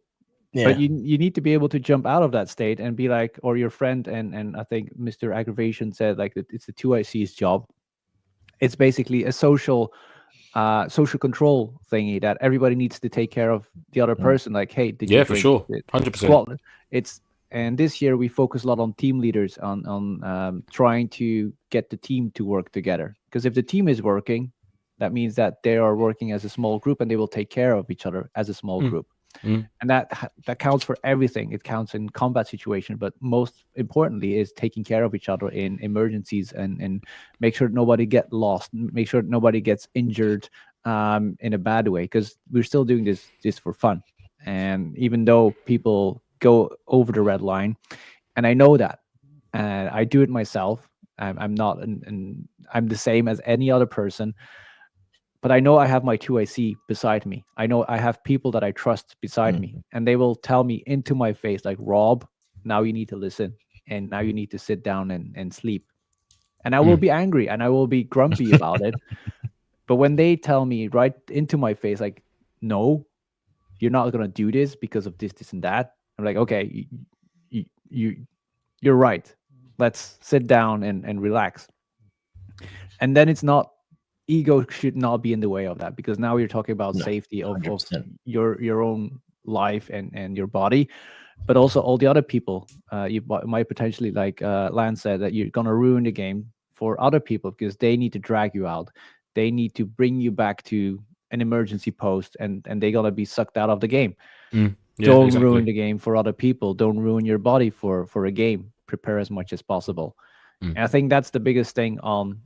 Yeah. But you need to be able to jump out of that state and be like, or your friend, and I think Mr. Aggravation said, like, it's the 2IC's job. It's basically a social control thingy that everybody needs to take care of the other person. Like, hey, did you drink? For sure, 100%. And this year we focus a lot on team leaders, on trying to get the team to work together. Because if the team is working, That means that they are working as a small group and they will take care of each other as a small group. And that counts for everything. It counts in combat situation, but most importantly is taking care of each other in emergencies and make sure nobody get lost, make sure nobody gets injured in a bad way, because we're still doing this for fun. And even though people go over the red line, and I know that, and I do it myself, I'm not I'm the same as any other person. But I know I have my 2IC beside me. I know I have people that I trust beside me, and they will tell me into my face, like, Rob, now you need to listen, and now you need to sit down and sleep. And I will be angry and I will be grumpy about it. But when they tell me right into my face, like, no, you're not going to do this because of this, this, and that, I'm like, okay, you're right. Let's sit down and relax. And then it's not, ego should not be in the way of that, because now you're talking about safety of your own life and your body, but also all the other people. You might potentially, like Lance said, that you're gonna ruin the game for other people because they need to drag you out. They need to bring you back to an emergency post, and they're gonna be sucked out of the game. Don't ruin the game for other people. Don't ruin your body for a game. Prepare as much as possible. And I think that's the biggest thing on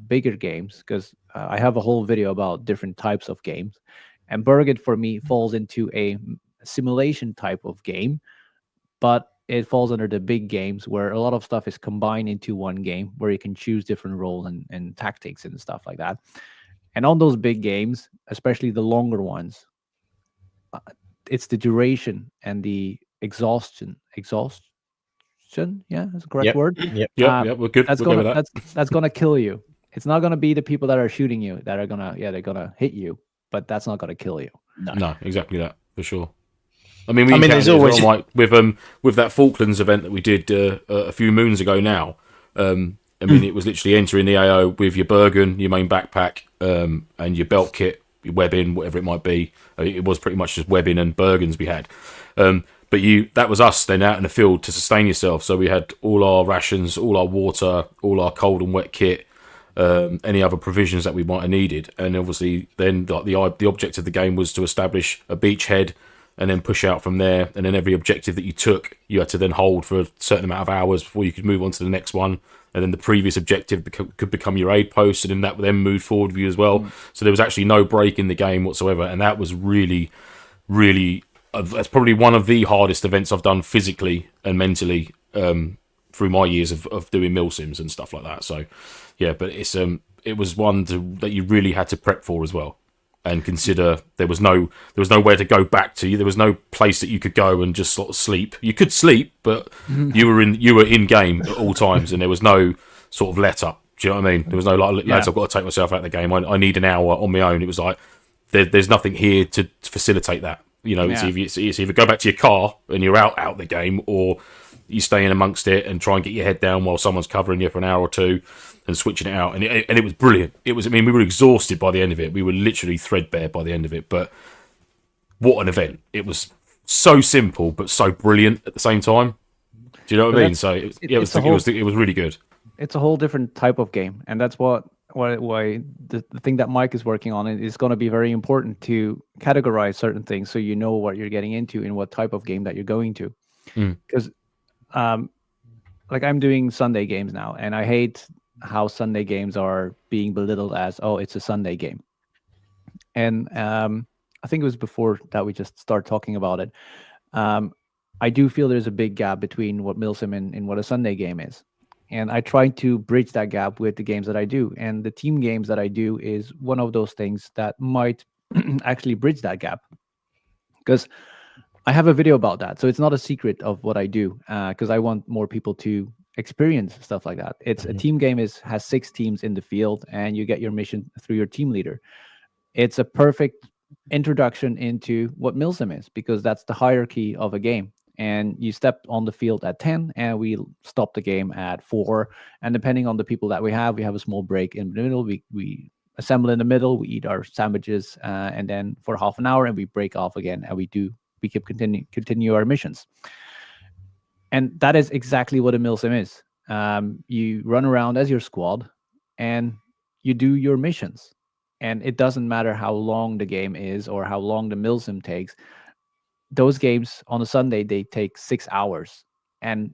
bigger games, because I have a whole video about different types of games, and Burgit for me falls into a simulation type of game, but it falls under the big games where a lot of stuff is combined into one game where you can choose different roles and tactics and stuff like that. And on those big games, especially the longer ones, it's the duration and the exhaustion. Yeah, that's the correct word. Yeah, we're good. That's gonna kill you. It's not gonna be the people that are shooting you that are they're gonna hit you, but that's not gonna kill you. No, exactly that, for sure. I mean, there's always like with that Falklands event that we did a few moons ago now. I mean, it was literally entering the AO with your Bergen, your main backpack, and your belt kit, your webbing, whatever it might be. It was pretty much just webbing and Bergens we had. But that was us then out in the field to sustain yourself. So we had all our rations, all our water, all our cold and wet kit, any other provisions that we might have needed. And obviously then the object of the game was to establish a beachhead and then push out from there. And then every objective that you took, you had to then hold for a certain amount of hours before you could move on to the next one. And then the previous objective could become your aid post, and then that would then move forward with you as well. So there was actually no break in the game whatsoever. And that was really, really... that's probably one of the hardest events I've done physically and mentally through my years of doing MilSims and stuff like that. So, yeah, but it was one that you really had to prep for as well, and consider there was nowhere to go back to. There was no place that you could go and just sort of sleep. You could sleep, but you were in game at all times, and there was no sort of let up. Do you know what I mean? There was no like, lads, I've got to take myself out of the game. I need an hour on my own. It was like there's nothing here to facilitate that. You know, it's either go back to your car and you're out the game, or you stay in amongst it and try and get your head down while someone's covering you for an hour or two and switching it out. And it was brilliant. It was. I mean, we were exhausted by the end of it. We were literally threadbare by the end of it. But what an event! It was so simple but so brilliant at the same time. Do you know what I mean? So it was really good. It's a whole different type of game, and that's why the thing that Mike is working on is going to be very important to categorize certain things so you know what you're getting into and what type of game that you're going to. Because like I'm doing Sunday games now, and I hate how Sunday games are being belittled as, oh, it's a Sunday game. And I think it was before that we just start talking about it. I do feel there's a big gap between what MilSim and what a Sunday game is. And I try to bridge that gap with the games that I do. And the team games that I do is one of those things that might actually bridge that gap. Because I have a video about that. So it's not a secret of what I do, because I want more people to experience stuff like that. It's a team game has 6 teams in the field, and you get your mission through your team leader. It's a perfect introduction into what MilSim is, because that's the hierarchy of a game. And you step on the field at 10, and we stop the game at 4. And depending on the people that we have a small break in the middle. We assemble in the middle, we eat our sandwiches, and then for half an hour, and we break off again, and we keep continue our missions. And that is exactly what a MilSim is. You run around as your squad, and you do your missions. and it doesn't matter how long the game is or how long the MilSim takes. Those games on a Sunday, they take 6 hours, and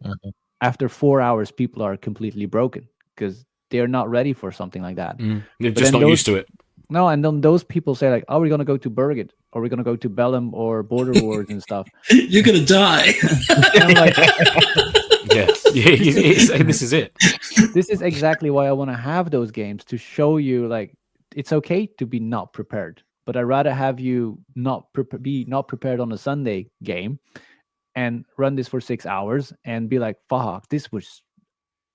after 4 hours, people are completely broken because they're not ready for something like that. They're just not used to it. No, and then those people say like, "Oh, we're gonna go to Bergen, or we're gonna go to Bellum or Border Wars and stuff." You're gonna die. And I'm like, This is it. this is exactly why I want to have those games, to show you like it's okay to be not prepared, but I'd rather have you be not prepared on a Sunday game and run this for 6 hours and be like, fuck,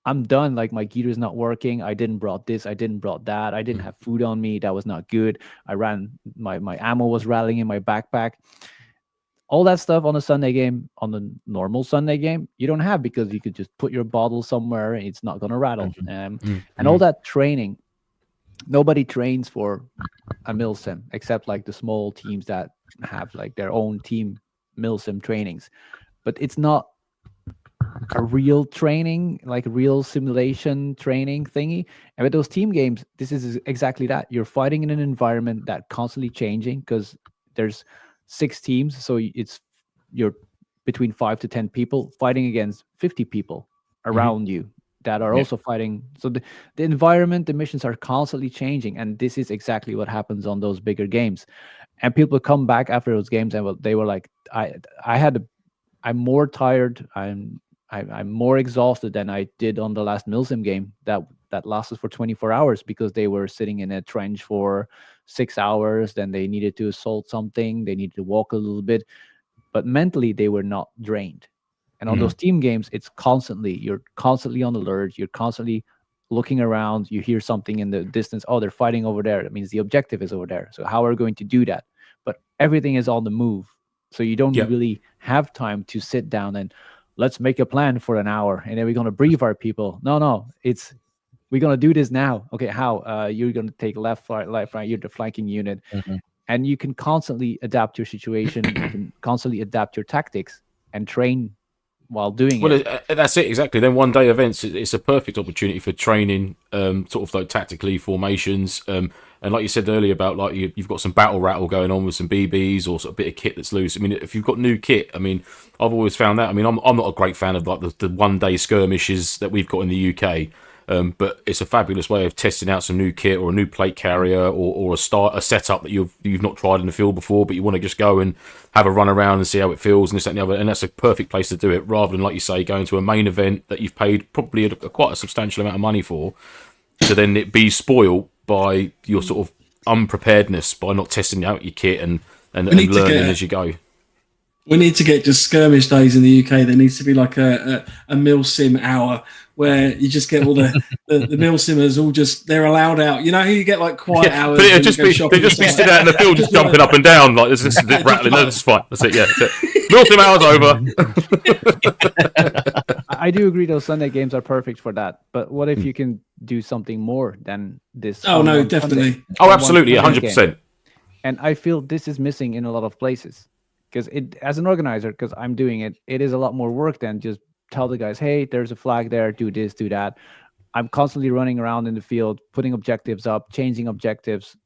I'm done. Like, my gear is not working. I didn't brought this. I didn't brought that. I didn't have food on me. That was not good. I ran, my ammo was rattling in my backpack. All that stuff on a Sunday game, on the normal Sunday game, you don't have, because you could just put your bottle somewhere and it's not going to rattle. And all that training, nobody trains for a MilSim except like the small teams that have like their own team MilSim trainings. But it's not a real training, like real simulation training thingy. And with those team games, this is exactly that. You're fighting in an environment that constantly changing, because there's 6 teams, so you're between 5 to 10 people fighting against 50 people around you that are also fighting. So the environment, the missions are constantly changing, and this is exactly what happens on those bigger games. And people come back after those games and they were like, I'm more tired, I'm more exhausted than I did on the last MilSim game that lasted for 24 hours, because they were sitting in a trench for 6 hours. Then they needed to assault something. They needed to walk a little bit, but mentally they were not drained. And on those team games, you're constantly on alert. You're constantly looking around. You hear something in the distance. Oh, they're fighting over there. That means the objective is over there. So how are we going to do that? But everything is on the move. So you don't really have time to sit down and let's make a plan for an hour and then we're going to brief our people. No, we're going to do this now. Okay, how? You're going to take left, right. You're the flanking unit. And you can constantly adapt your situation. You can constantly adapt your tactics and train while doing it. Well, that's it, exactly. Then one day events, it's a perfect opportunity for training, sort of like tactically formations. And like you said earlier about like you've got some battle rattle going on with some BBs or sort of bit of kit that's loose. I mean, if you've got new kit, I mean, I've always found that. I mean, I'm not a great fan of like the 1 day skirmishes that we've got in the UK. But it's a fabulous way of testing out some new kit or a new plate carrier or a setup that you've not tried in the field before, but you want to just go and have a run around and see how it feels and this, that, and the other. And that's a perfect place to do it, rather than, like you say, going to a main event that you've paid probably quite a substantial amount of money for, to then it be spoiled by your sort of unpreparedness by not testing out your kit and learning as you go. We need to get just skirmish days in the UK. There needs to be like a MilSim hour where you just get all the MilSimmers all just, they're allowed out. You know, you get like quiet hours. But it'd just be sitting out in the field, just jumping up and down like this is rattling. No, that's fine. That's it. Yeah, MilSim hours over. I do agree those Sunday games are perfect for that. But what if you can do something more than this? Oh no, definitely. Sunday, absolutely, 100%. And I feel this is missing in a lot of places. Because as an organizer, because I'm doing it, it is a lot more work than just tell the guys, hey, there's a flag there, do this, do that. I'm constantly running around in the field, putting objectives up, changing objectives,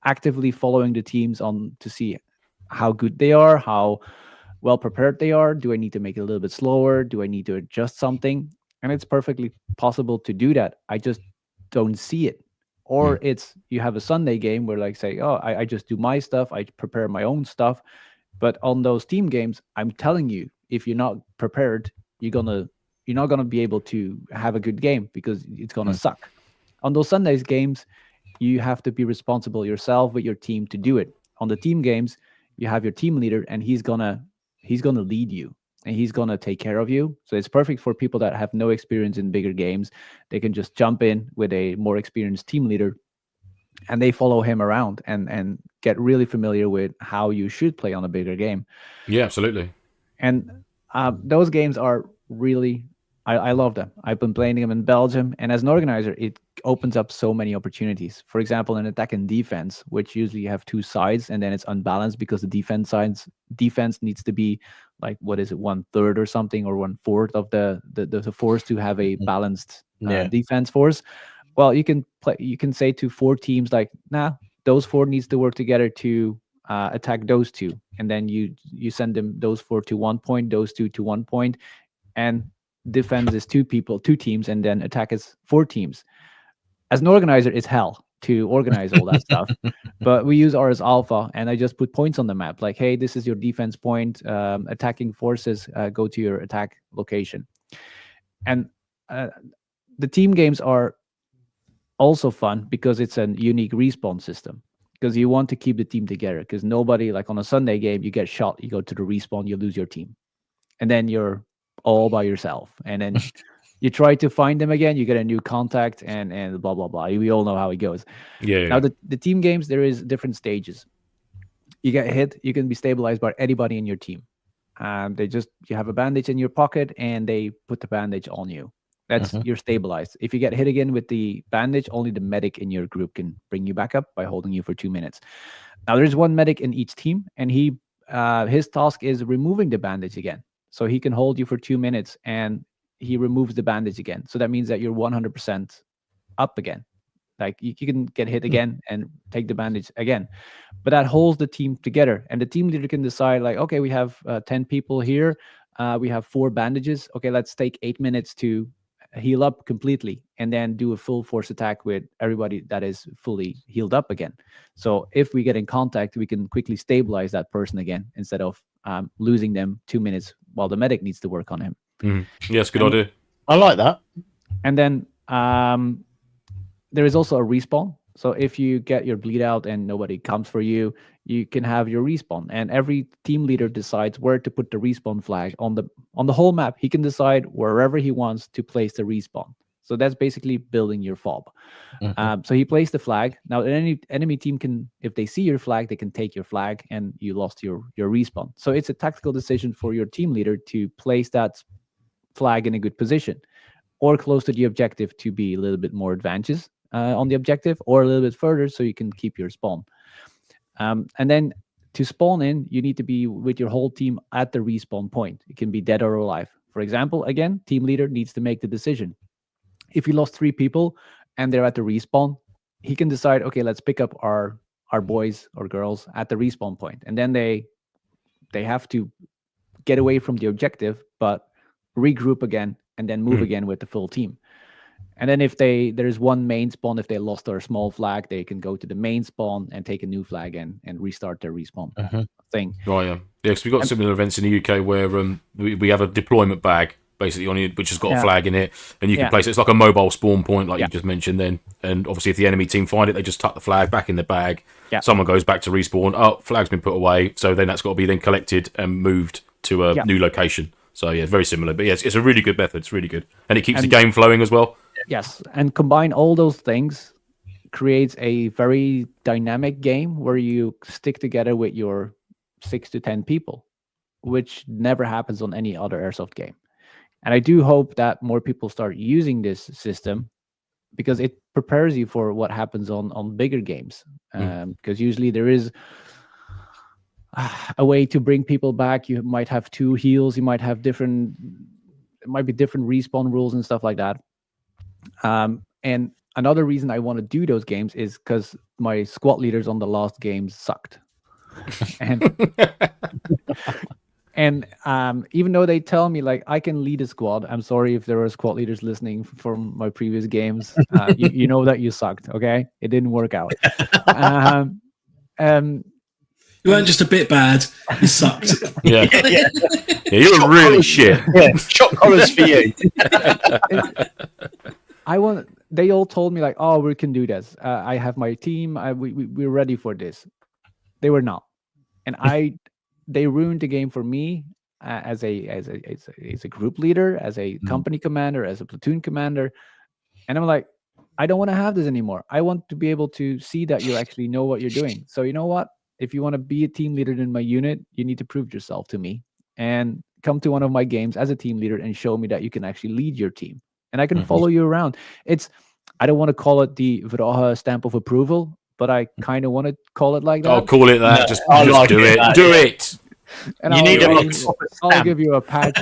actively following the teams on to see how good they are, how well prepared they are. Do I need to make it a little bit slower? Do I need to adjust something? And it's perfectly possible to do that. I just don't see it. Or it's you have a Sunday game where like say, oh, I just do my stuff. I prepare my own stuff. But on those team games, I'm telling you, if you're not prepared, you're not gonna be able to have a good game because it's gonna suck. On those Sundays games, you have to be responsible yourself with your team to do it. On the team games, you have your team leader and he's gonna lead you. And he's going to take care of you. So it's perfect for people that have no experience in bigger games. They can just jump in with a more experienced team leader and they follow him around and get really familiar with how you should play on a bigger game. Yeah, absolutely. And those games are really, I love them. I've been playing them in Belgium. And as an organizer, it opens up so many opportunities. For example, in attack and defense, which usually you have 2 sides and then it's unbalanced because the defense needs to be like, what is it, 1/3 or something, or 1/4 of the force to have a balanced defense force. Well, you can play. You can say to 4 teams like, nah, those 4 needs to work together to attack those 2, and then you send them those 4 to 1 point, those 2 to 1 point, and defense is 2 teams, and then attack is 4 teams. As an organizer, it's hell to organize all that stuff, but we use RS Alpha, and I just put points on the map like, hey, this is your defense point. Attacking forces go to your attack location, and the team games are also fun because it's a unique respawn system, because you want to keep the team together, because nobody, like on a Sunday game, you get shot, you go to the respawn, you lose your team, and then you're all by yourself, and then you try to find them again, you get a new contact, and blah blah blah. We all know how it goes. Now the team games, there is different stages. You get hit, you can be stabilized by anybody in your team. You have a bandage in your pocket, and they put the bandage on you. That's you're stabilized. If you get hit again with the bandage, only the medic in your group can bring you back up by holding you for 2 minutes. Now there's 1 medic in each team, and his task is removing the bandage again. So he can hold you for 2 minutes, and he removes the bandage again. So that means that you're 100% up again. Like you can get hit again and take the bandage again, but that holds the team together. And the team leader can decide like, okay, we have 10 people here. We have 4 bandages. Okay, let's take 8 minutes to heal up completely, and then do a full force attack with everybody that is fully healed up again. So if we get in contact, we can quickly stabilize that person again, instead of losing them 2 minutes while the medic needs to work on him. Yes, good idea. I like that. And then there is also a respawn. So if you get your bleed out and nobody comes for you, you can have your respawn, and every team leader decides where to put the respawn flag on the whole map. He can decide wherever he wants to place the respawn. So that's basically building your fob. So he placed the flag. Now any enemy team can, if they see your flag, they can take your flag, and you lost your respawn. So it's a tactical decision for your team leader to place that flag in a good position, or close to the objective to be a little bit more advantageous on the objective, or a little bit further so you can keep your spawn. And then to spawn in, you need to be with your whole team at the respawn point. It can be dead or alive. For example, again, team leader needs to make the decision. If he lost 3 people and they're at the respawn, he can decide, okay, let's pick up our boys or girls at the respawn point. And then they have to get away from the objective, but regroup again, and then move again with the full team. And then if there's 1 main spawn, if they lost their small flag, they can go to the main spawn and take a new flag and restart their respawn thing. Right, yeah. Because we've got similar events in the UK where we have a deployment bag basically on it, which has got a flag in it, and you can place it. It's like a mobile spawn point, like you just mentioned then. And obviously, if the enemy team find it, they just tuck the flag back in the bag. Yeah. Someone goes back to respawn. Oh, flag's been put away. So then that's got to be then collected and moved to a new location. So yeah, very similar. But yes, it's a really good method. It's really good, and it keeps the game flowing as well. Yes, and combine all those things creates a very dynamic game where you stick together with your 6 to 10 people, which never happens on any other airsoft game. And I do hope that more people start using this system, because it prepares you for what happens on bigger games. Because usually there is a way to bring people back. You might have 2 heals. You might have different respawn rules and stuff like that. And another reason I want to do those games is because my squad leaders on the last games sucked. And even though they tell me like I can lead a squad, I'm sorry if there are squad leaders listening from my previous games. You know that you sucked, okay? It didn't work out. You weren't just a bit bad, you sucked. Yeah, you were really shit. Yeah, shot collars for you. They all told me like, oh, we can do this. I have my team. We're ready for this. They were not, and they ruined the game for me as a group leader, as a company commander, as a platoon commander. And I'm like, I don't want to have this anymore. I want to be able to see that you actually know what you're doing. So you know what? If you want to be a team leader in my unit, you need to prove yourself to me and come to one of my games as a team leader and show me that you can actually lead your team. And I can follow you around. I don't want to call it the Verage stamp of approval, but I kind of want to call it like that. I'll call it that. Just do it. Do it. And You need a proper I'll stamp. give you a patch.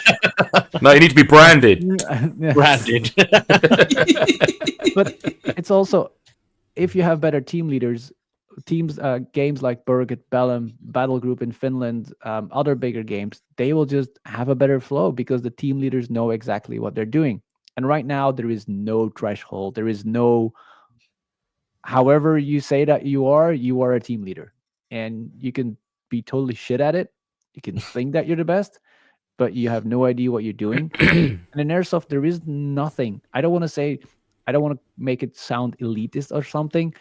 No, you need to be branded. Branded. But it's also, if you have better team leaders, games like Burget, Bellum, Battle Group in Finland, other bigger games, they will just have a better flow because the team leaders know exactly what they're doing. And right now, there is no threshold. There is no, however you say that you are a team leader. And you can be totally shit at it. You can think that you're the best, but you have no idea what you're doing. And in Airsoft, there is nothing. I don't want to make it sound elitist or something,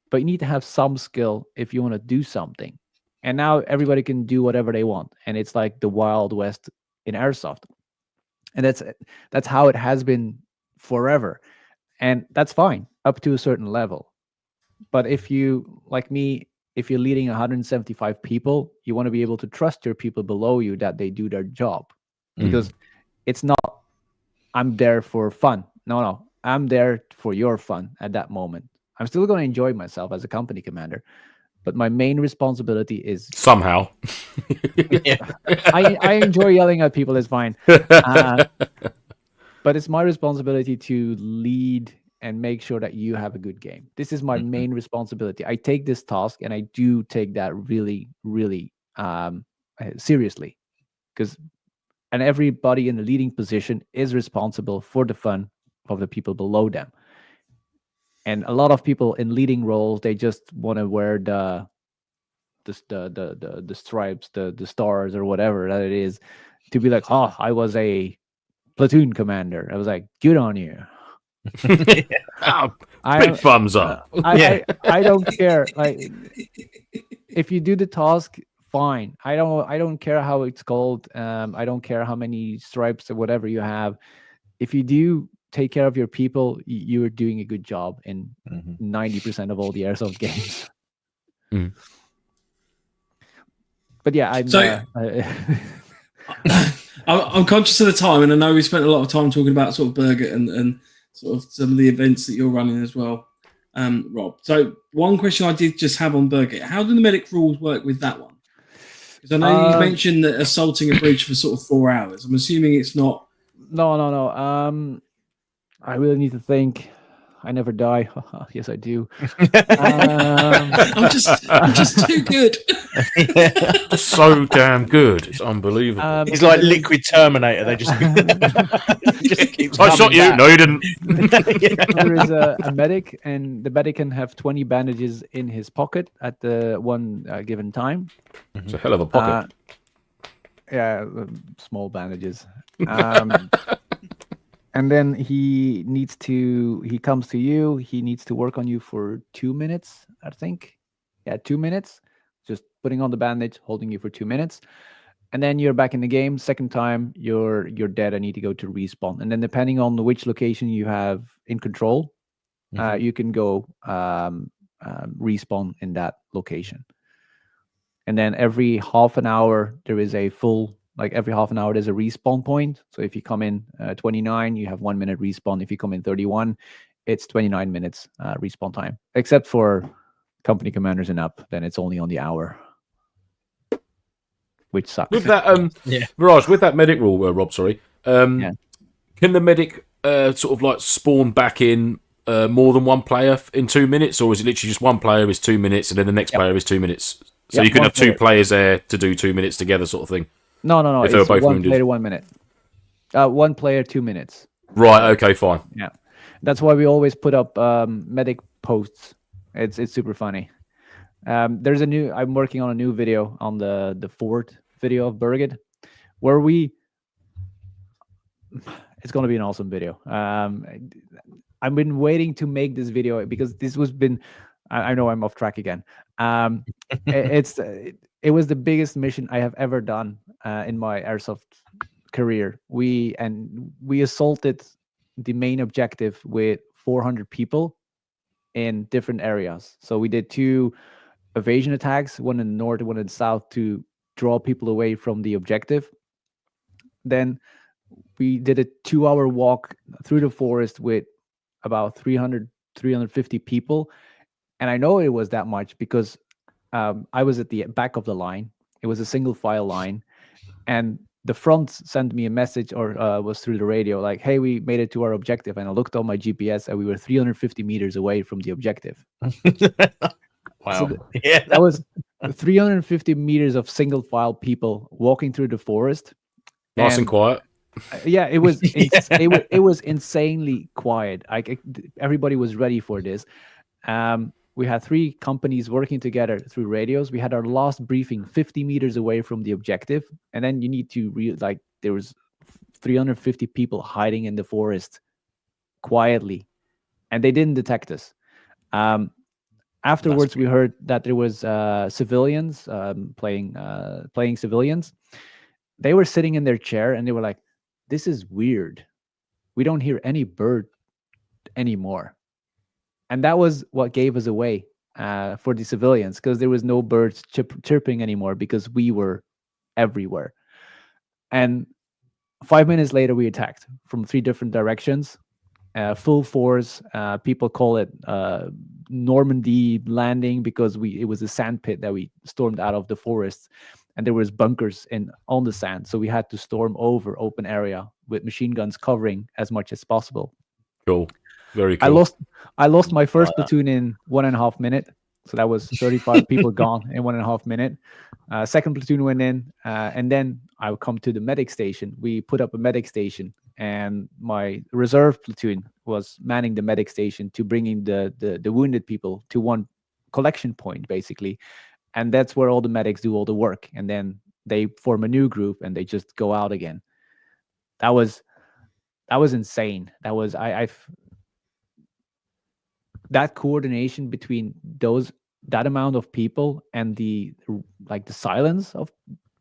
but you need to have some skill if you want to do something. And now everybody can do whatever they want. And it's like the Wild West in Airsoft. And that's how it has been forever. And that's fine up to a certain level. But if you, like me, if you're leading 175 people, you want to be able to trust your people below you that they do their job. Because it's not, I'm there for fun. No, I'm there for your fun at that moment. I'm still going to enjoy myself as a company commander, but my main responsibility is Somehow. I enjoy yelling at people. It's fine, but it's my responsibility to lead and make sure that you have a good game. This is my main responsibility. I take this task and I do take that really, really seriously, and everybody in the leading position is responsible for the fun of the people below them. And a lot of people in leading roles, they just want to wear the stripes, the stars, or whatever that it is, to be like, oh, I was a platoon commander. I was like, good on you. Oh, big thumbs up. I don't care. Like, if you do the task, fine. I don't care how it's called. I don't care how many stripes or whatever you have. If you do take care of your people, you are doing a good job in 90% of all the Airsoft games. But yeah, I'm conscious of the time, and I know we spent a lot of time talking about sort of Burger and sort of some of the events that you're running as well, Rob. So one question I did just have on Burger: how do the medic rules work with that one? Because I know you mentioned that assaulting a breach for sort of 4 hours. I'm assuming it's not. No. I really need to think. I never die. Yes, I do. I'm just too good. So damn good. It's unbelievable. He's like Liquid Terminator. They just keeps I shot you. back. No, you didn't. There is a medic, and the medic can have 20 bandages in his pocket at the one given time. It's a hell of a pocket. Yeah, small bandages. And then he comes to you. He needs to work on you for 2 minutes, I think. Yeah, 2 minutes. Just putting on the bandage, holding you for 2 minutes. And then you're back in the game. Second time, you're dead. I need to go to respawn. And then depending on which location you have in control, you can go respawn in that location. And then every half an hour, there is a full... Like every half an hour, there's a respawn point. So if you come in 29, you have 1 minute respawn. If you come in 31, it's 29 minutes respawn time. Except for company commanders and up, then it's only on the hour, which sucks. With that, Verage, with that medic rule, Rob, sorry, can the medic sort of like spawn back in more than one player in 2 minutes, or is it literally just one player is 2 minutes and then the next player is 2 minutes? So you can have two players there to do 2 minutes together, sort of thing. No. If It's both one wounded. player, 1 minute. One player, 2 minutes. Right. Okay. Fine. Yeah, that's why we always put up medic posts. It's super funny. I'm working on a new video on the fourth video of Burgit, where it's going to be an awesome video. I've been waiting to make this video because I know I'm off track again. It was the biggest mission I have ever done in my Airsoft career. We assaulted the main objective with 400 people in different areas. So we did 2 evasion attacks, one in the north, one in the south, to draw people away from the objective. Then we did a 2-hour walk through the forest with about 350 people. And I know it was that much because I was at the back of the line It was a single file line, and the front sent me a message, or was through the radio, like, "Hey, we made it to our objective." And I looked on my GPS, and we were 350 meters away from the objective. Wow. So that was 350 meters of single file people walking through the forest. Nice and quiet. Yeah, it was it was insanely quiet. Everybody was ready for this. We had 3 companies working together through radios. We had our last briefing 50 meters away from the objective, and then you need to there was 350 people hiding in the forest quietly, and they didn't detect us. Afterwards, we heard that there was civilians playing civilians. They were sitting in their chair, and they were like, "This is weird. We don't hear any bird anymore." And that was what gave us away for the civilians, because there was no birds chirping anymore, because we were everywhere. And 5 minutes later, we attacked from 3 different directions, full force. People call it Normandy landing, because it was a sand pit that we stormed out of the forest, and there was bunkers on the sand. So we had to storm over open area with machine guns covering as much as possible. Cool. Very cool. I lost my first platoon in 1.5 minutes. So that was 35 people gone in 1.5 minutes. Second platoon went in, and then I would come to the medic station. We put up a medic station, and my reserve platoon was manning the medic station to bringing the wounded people to one collection point, basically. And that's where all the medics do all the work. And then they form a new group, and they just go out again. That was insane. That coordination between that amount of people and the silence of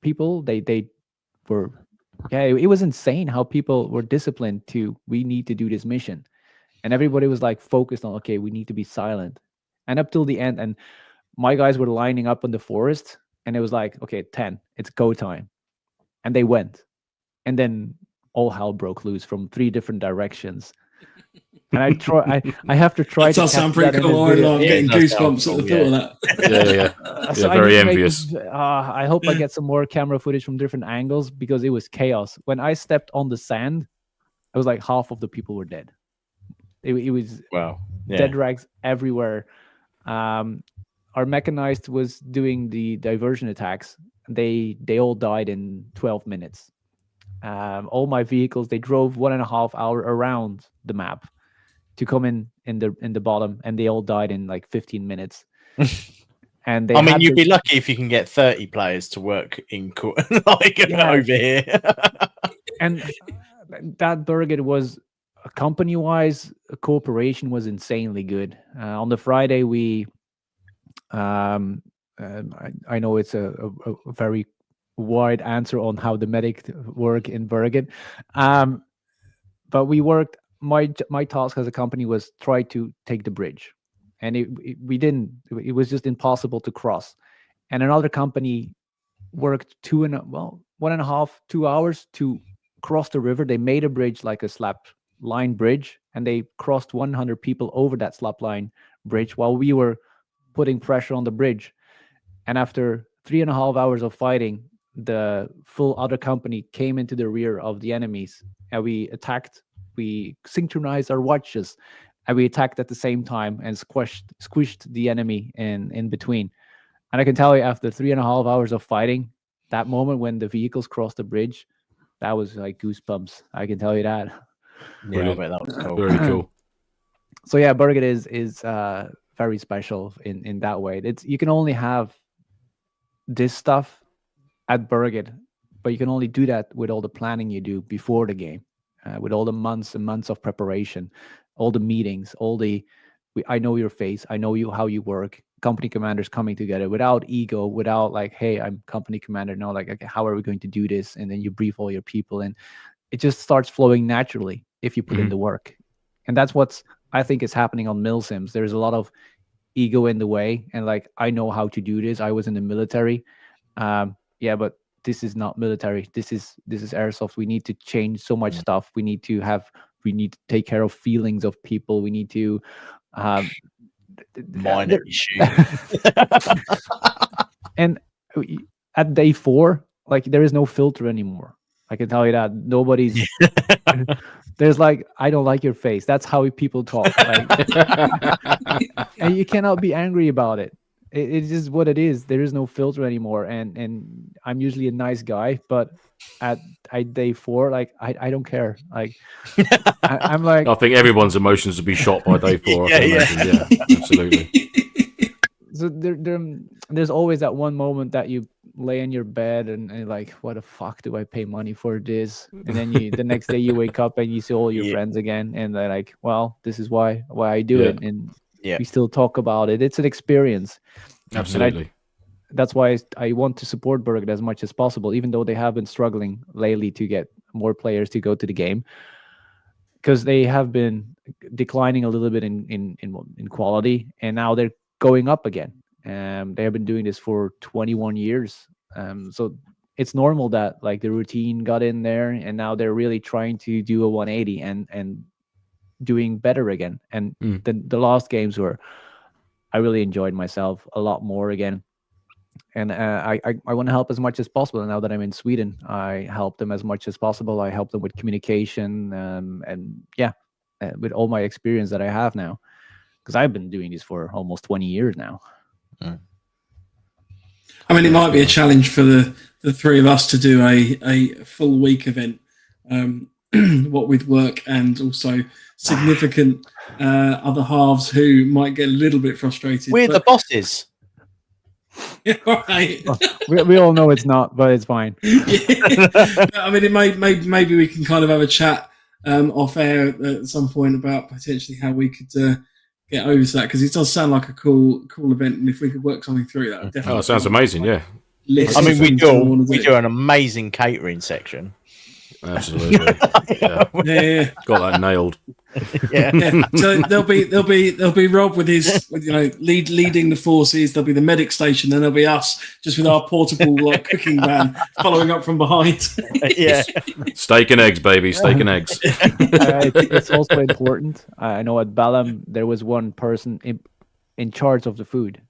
people, they were, it was insane how people were disciplined we need to do this mission, and everybody was like focused on, okay, we need to be silent, and up till the end. And my guys were lining up in the forest, and it was like, okay, 10, it's go time, and they went, and then all hell broke loose from 3 different directions. And I have to try. That does sound pretty cool. I'm getting goosebumps at the thought of that. So very envious. I hope I get some more camera footage from different angles, because it was chaos. When I stepped on the sand, it was like half of the people were dead. It was dead rags everywhere. Our mechanized was doing the diversion attacks. They all died in 12 minutes. All my vehicles, they drove 1.5 hours around the map to come in the bottom, and they all died in like 15 minutes. And you'd be lucky if you can get 30 players to work in over here. And that Burgett was, company-wise, cooperation was insanely good. On the Friday, we I know it's a very wide answer on how the medic work in Bergen, but we worked. My task as a company was try to take the bridge, and we didn't. It was just impossible to cross. And another company worked 1.5, 2 hours to cross the river. They made a bridge, like a slap line bridge, and they crossed 100 people over that slap line bridge while we were putting pressure on the bridge. And after 3.5 hours of fighting, the full other company came into the rear of the enemies, and we attacked. We synchronized our watches, and we attacked at the same time and squished the enemy in between. And I can tell you, after 3.5 hours of fighting, that moment when the vehicles crossed the bridge, that was like goosebumps. I can tell you that. Yeah, I bet that was cool. Very cool. So yeah, Burgett is very special in that way. You can only have this stuff at Burgett, but you can only do that with all the planning you do before the game, with all the months and months of preparation, all the meetings, I know your face, I know how you work. Company commanders coming together without ego, without like, hey, I'm company commander. No, like, okay, how are we going to do this? And then you brief all your people, and it just starts flowing naturally if you put in the work. And that's what's, I think, is happening on MilSims. There's a lot of ego in the way, and like, I know how to do this. I was in the military. But this is not military. This is airsoft. We need to change so much stuff. We need to take care of feelings of people. We need to minor issue. And at day 4, like there is no filter anymore. I can tell you that nobody's. There's like, I don't like your face. That's how people talk. Like, and you cannot be angry about it. It's just what it is. There is no filter anymore. And I'm usually a nice guy, but at day 4, like I don't care. Like I'm like, I think everyone's emotions would be shot by day 4. Yeah, absolutely. So there's always that one moment that you lay in your bed and you're like, what the fuck do I pay money for this? And then the next day you wake up and you see all your friends again, and they're like, well, this is why I do it, and we still talk about it. It's an experience. Absolutely. That's why I want to support Burger as much as possible, even though they have been struggling lately to get more players to go to the game, because they have been declining a little bit in quality, and now they're going up again. They have been doing this for 21 years. So it's normal that like the routine got in there, and now they're really trying to do a 180 and doing better again. And the last games were, I really enjoyed myself a lot more again. And I want to help as much as possible. And now that I'm in Sweden, I help them as much as possible. I help them with communication with all my experience that I have now, because I've been doing this for almost 20 years now. I mean, it might be a challenge for the three of us to do a full week event, what with work and also significant other halves who might get a little bit frustrated. We're the bosses. Yeah, right. We all know it's not, but it's fine. I mean, maybe we can kind of have a chat off air at some point about potentially how we could get over to that, because it does sound like a cool event, and if we could work something through that, definitely. Oh, it sounds amazing. Yeah. I mean, we do an amazing catering section. Absolutely. Yeah. Got that nailed. Yeah. So there'll be Rob with his leading the forces. There'll be the medic station, then there'll be us just with our portable cooking van following up from behind. Yeah. Steak and eggs, baby. Steak and eggs. It's also important. I know at Balam there was one person in charge of the food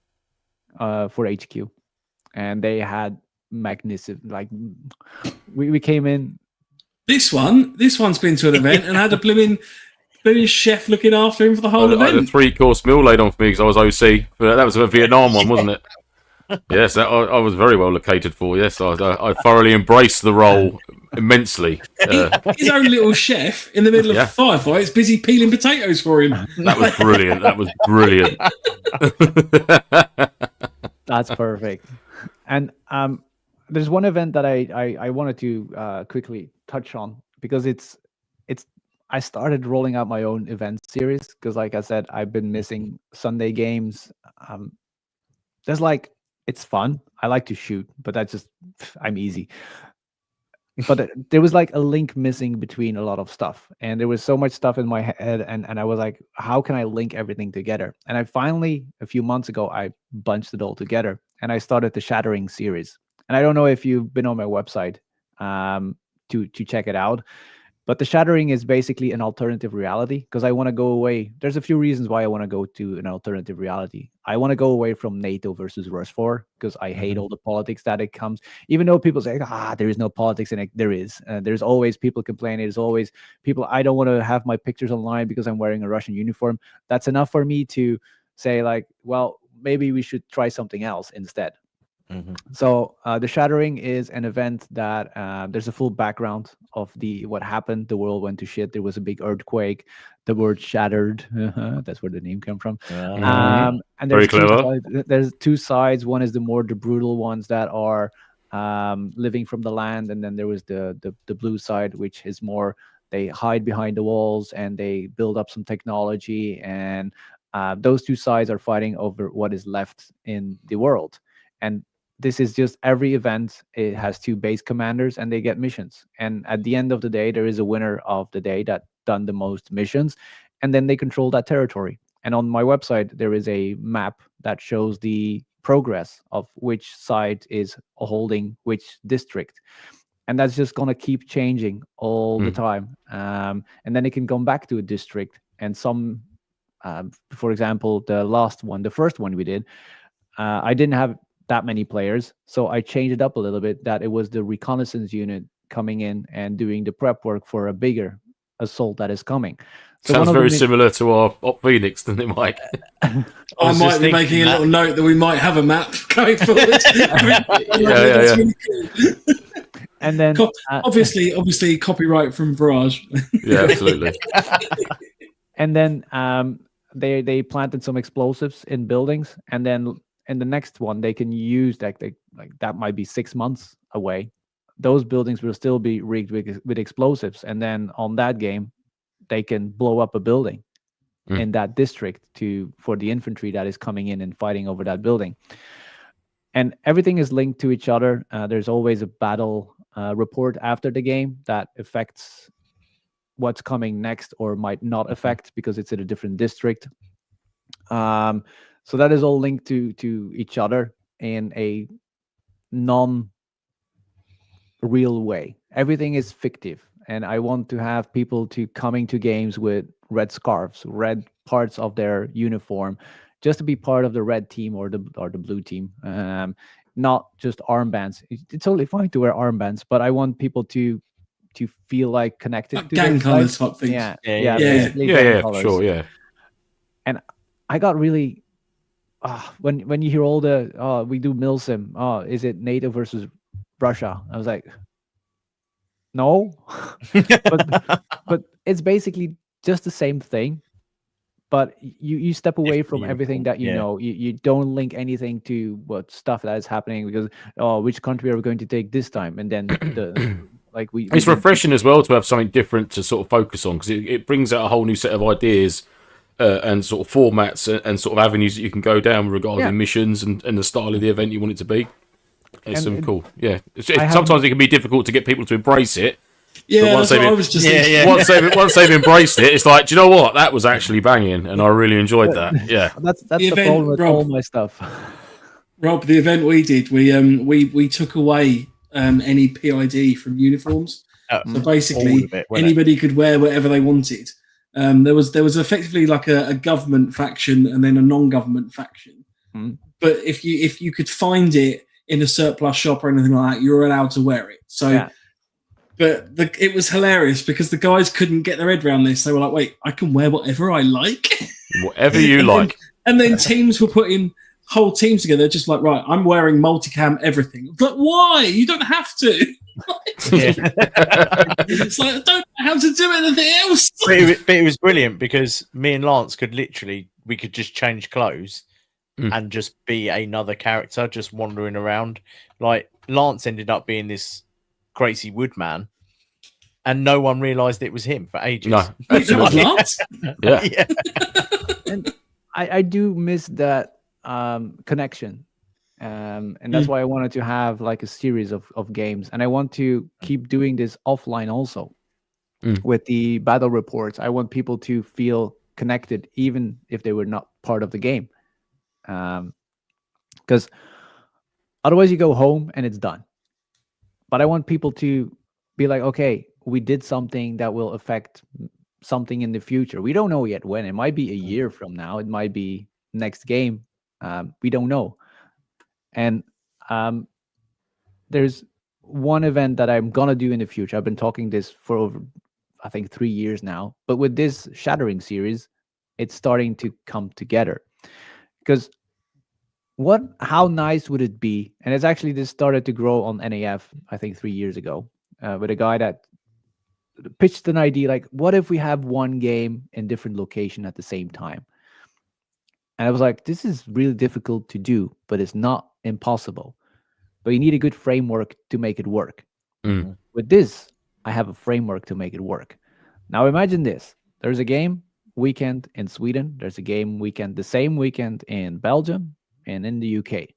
for HQ, and they had magnificent. Like we came in. This one's been to an event and had a blooming chef looking after him for the whole event. I had a 3-course meal laid on for me because I was OC. That was a Vietnam one, wasn't it? Yes, I was very well located for. Yes, I thoroughly embraced the role immensely. His own little chef in the middle of firefights, busy peeling potatoes for him. That was brilliant. That's perfect. And there's one event that I wanted to quickly touch on, because it's I started rolling out my own event series, because like I said, I've been missing Sunday games. It's fun. I like to shoot, but that's just, I'm easy. But there was like a link missing between a lot of stuff, and there was so much stuff in my head, and I was like, how can I link everything together? And I finally, a few months ago, I bunched it all together, and I started the Shattering series. And I don't know if you've been on my website to check it out, but the Shattering is basically an alternative reality, because I want to go away. There's a few reasons why I want to go to an alternative reality. I want to go away from NATO versus Rush 4, because I hate all the politics that it comes. Even though people say, there is no politics in it, there is. There's always people complaining. There's always people, I don't want to have my pictures online because I'm wearing a Russian uniform. That's enough for me to say, like, well, maybe we should try something else instead. So the Shattering is an event that there's a full background of what happened. The world went to shit. There was a big earthquake. The word shattered. That's where the name came from. And Very clever. There's two sides. One is the brutal ones that are living from the land, and then there was the blue side, which is more, they hide behind the walls and they build up some technology, and those two sides are fighting over what is left in the world. And this is just every event. It has two base commanders and they get missions. And at the end of the day, there is a winner of the day that done the most missions. And then they control that territory. And on my website, there is a map that shows the progress of which side is holding which district. And that's just going to keep changing all the time. And then it can come back to a district. And some, for example, the first one we did, I didn't have that many players. So I changed it up a little bit, that it was the reconnaissance unit coming in and doing the prep work for a bigger assault that is coming. So Sounds very similar to our Op Phoenix, doesn't it, Mike? I might be making a little note that we might have a map going forward. Yeah. And then obviously copyright from Verage. Yeah, absolutely. And then they planted some explosives in buildings, and then in the next one they can use that. Like that might be 6 months away. Those buildings will still be rigged with explosives, and then on that game they can blow up a building in that district for the infantry that is coming in and fighting over that building. And everything is linked to each other. There's always a battle report after the game that affects what's coming next or might not affect because it's in a different district. So that is all linked to each other in a non-real way. Everything is fictive, and I want to have people to coming to games with red scarves, red parts of their uniform, just to be part of the red team or the blue team. Not just armbands. It's totally fine to wear armbands, but I want people to feel like connected like to gang colors type things. Yeah, sure, yeah. And I got really when you hear all the we do MilSim, is it NATO versus Russia? I was like, no, but it's basically just the same thing. But you step away from everything that you know. You don't link anything to what stuff that is happening because which country are we going to take this time? And then it's refreshing as well to have something different to sort of focus on, because it brings out a whole new set of ideas and sort of formats and sort of avenues that you can go down regarding missions and the style of the event you want it to be. It's cool. Yeah, sometimes it can be difficult to get people to embrace it. Yeah, that's what I was just thinking. Once they've embraced it, it's like, do you know what? That was actually banging, and I really enjoyed that. Yeah, that's the problem with all my stuff. Rob, the event we did, we took away any PID from uniforms. So basically, anybody could wear whatever they wanted. There was effectively like a government faction and then a non-government faction. But if you could find it in a surplus shop or anything like that, you're allowed to wear it. So. Yeah. But it was hilarious because the guys couldn't get their head around this. They were like, wait, I can wear whatever I like? Whatever you like. And then teams were putting whole teams together, just like, right, I'm wearing multicam everything. But why? You don't have to. It's like, I don't have to do anything else. But it was brilliant because me and Lance could just change clothes and just be another character, just wandering around. Like, Lance ended up being this crazy woodman, and no one realized it was him for ages. No, absolutely. Yeah. And I do miss that connection, and that's why I wanted to have like a series of games, and I want to keep doing this offline also with the battle reports. I want people to feel connected even if they were not part of the game, because otherwise you go home and it's done. But I want people to be like, okay, we did something that will affect something in the future. We don't know yet when. It might be a year from now. It might be next game. We don't know. And there's one event that I'm going to do in the future. I've been talking this for over, I think, 3 years now. But with this Shattering series, it's starting to come together. Because how nice would it be? And it's actually, this started to grow on NAF, I think 3 years ago, with a guy that pitched an idea like, what if we have one game in different location at the same time? And I was like, this is really difficult to do, but it's not impossible. But you need a good framework to make it work. With this, I have a framework to make it work. Now imagine this. There's a game weekend in Sweden. There's a game weekend, the same weekend in Belgium and in the UK.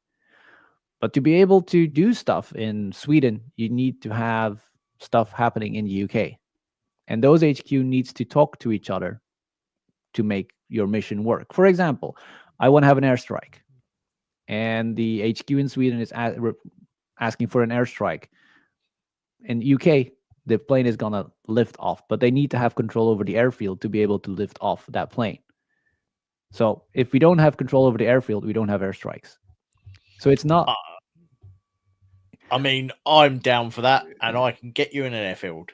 But to be able to do stuff in Sweden, you need to have stuff happening in the UK. And those HQ needs to talk to each other to make your mission work. For example, I want to have an airstrike. And the HQ in Sweden is asking for an airstrike. In UK, the plane is going to lift off, but they need to have control over the airfield to be able to lift off that plane. So if we don't have control over the airfield, we don't have airstrikes. So it's not. I mean, I'm down for that, and I can get you in an airfield.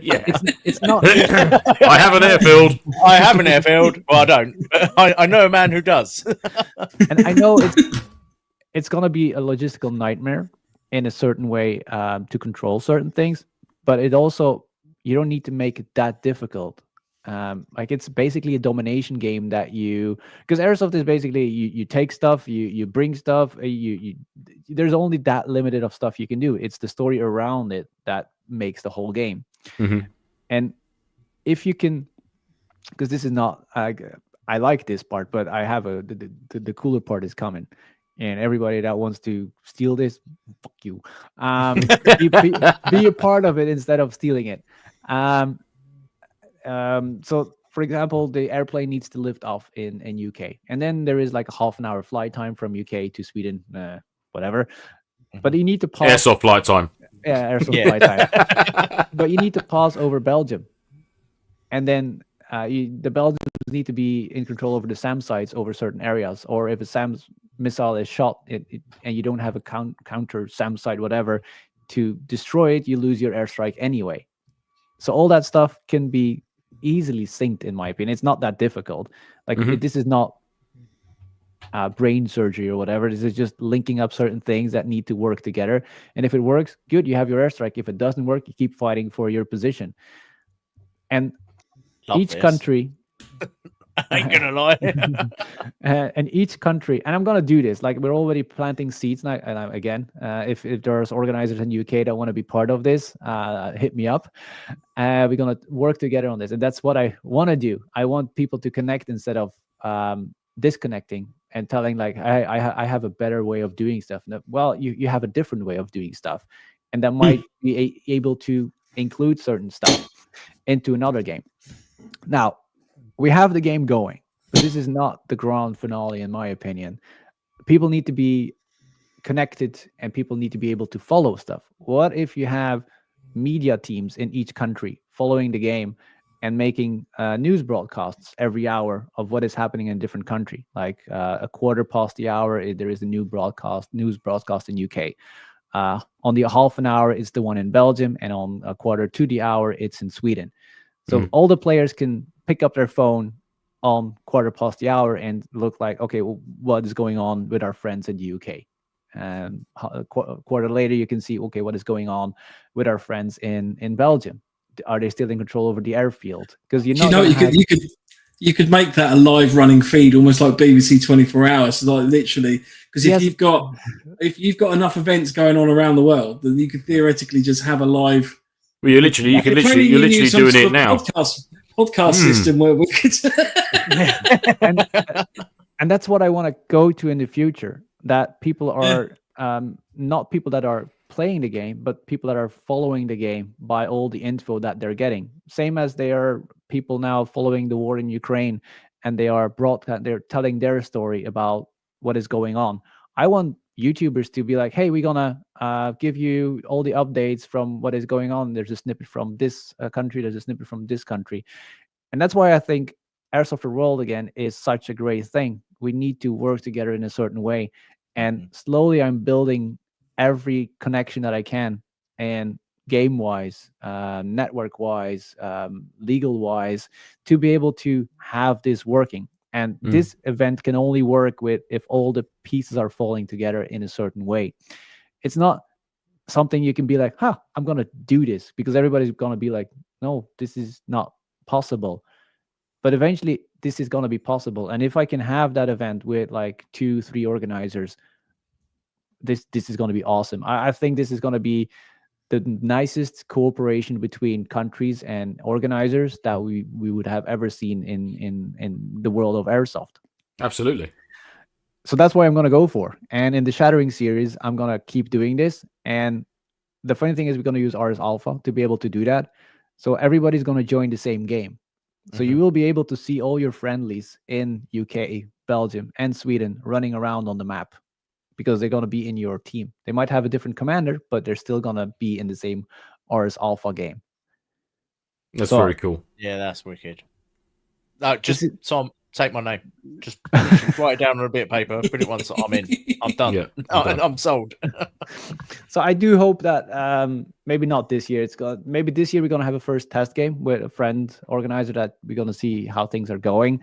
Yeah. It's not. I have an airfield. I have an airfield. Well, I don't. I know a man who does. And I know it's gonna be a logistical nightmare in a certain way to control certain things, but it also, you don't need to make it that difficult. Like, it's basically a domination game that because airsoft is basically you take stuff, you bring stuff, you there's only that limited of stuff you can do. It's the story around it that makes the whole game. Mm-hmm. And if you can, because this is not, I like this part, but I have the cooler part is coming. And everybody that wants to steal this, fuck you. Be a part of it instead of stealing it. So, for example, the airplane needs to lift off in UK, and then there is like a half an hour flight time from UK to Sweden, whatever. But you need to pause. Airsoft flight time. Yeah, airsoft flight time. But you need to pause over Belgium, and then the Belgians need to be in control over the SAM sites over certain areas, or if a SAM missile is shot and you don't have a counter SAM site, whatever, to destroy it, you lose your airstrike anyway. So all that stuff can be easily synced, in my opinion. It's not that difficult. Like, this is not brain surgery or whatever. This is just linking up certain things that need to work together. And if it works, good, you have your airstrike. If it doesn't work, you keep fighting for your position. And each country I ain't gonna lie. and each country, and I'm gonna do this. Like, we're already planting seeds now. And again, if there's organizers in UK that want to be part of this, hit me up. We're gonna work together on this, and that's what I want to do. I want people to connect instead of disconnecting and telling like, I have a better way of doing stuff. No, well, you have a different way of doing stuff, and that might be able to include certain stuff into another game. Now, we have the game going, but this is not the grand finale, in my opinion. People need to be connected, and people need to be able to follow stuff. What if you have media teams in each country following the game and making news broadcasts every hour of what is happening in a different country? Like a quarter past the hour, there is a news broadcast in UK. On the half an hour, it's the one in Belgium, and on a quarter to the hour, it's in Sweden. So all the players can pick up their phone on quarter past the hour and look like, okay, well, what is going on with our friends in the UK? And a quarter later, you can see, okay, what is going on with our friends in Belgium? Are they still in control over the airfield? Because you could make that a live running feed, almost like BBC 24 Hours, like literally. Because if you've got enough events going on around the world, then you could theoretically just have a live. Well, you're literally doing it now. Podcast system where we could. and that's what I want to go to in the future. That people are not people that are playing the game, but people that are following the game by all the info that they're getting. Same as they are people now following the war in Ukraine, and they're telling their story about what is going on. I want YouTubers to be like, hey, we're gonna give you all the updates from what is going on. There's a snippet from this country, there's a snippet from this country. And that's why I think Airsoft World again is such a great thing. We need to work together in a certain way. And slowly I'm building every connection that I can, and game wise, network wise, legal wise, to be able to have this working. And this event can only work if all the pieces are falling together in a certain way. It's not something you can be like, I'm going to do this, because everybody's going to be like, no, this is not possible. But eventually this is going to be possible. And if I can have that event with like 2-3 organizers, this is going to be awesome. I think this is going to be the nicest cooperation between countries and organizers that we would have ever seen in the world of airsoft. Absolutely. So that's what I'm going to go for. And in the Shattering series, I'm going to keep doing this. And the funny thing is, we're going to use RS Alpha to be able to do that. So everybody's going to join the same game. So you will be able to see all your friendlies in UK, Belgium, and Sweden running around on the map, because they're going to be in your team. They might have a different commander, but they're still going to be in the same RS Alpha game. That's very cool. Yeah, that's wicked. So take my name. Just write it down on a bit of paper. Put it once. I'm in. I'm done. Yeah, I'm sold. So I do hope that maybe not this year. Maybe this year we're gonna have a first test game with a friend organizer that we're gonna see how things are going,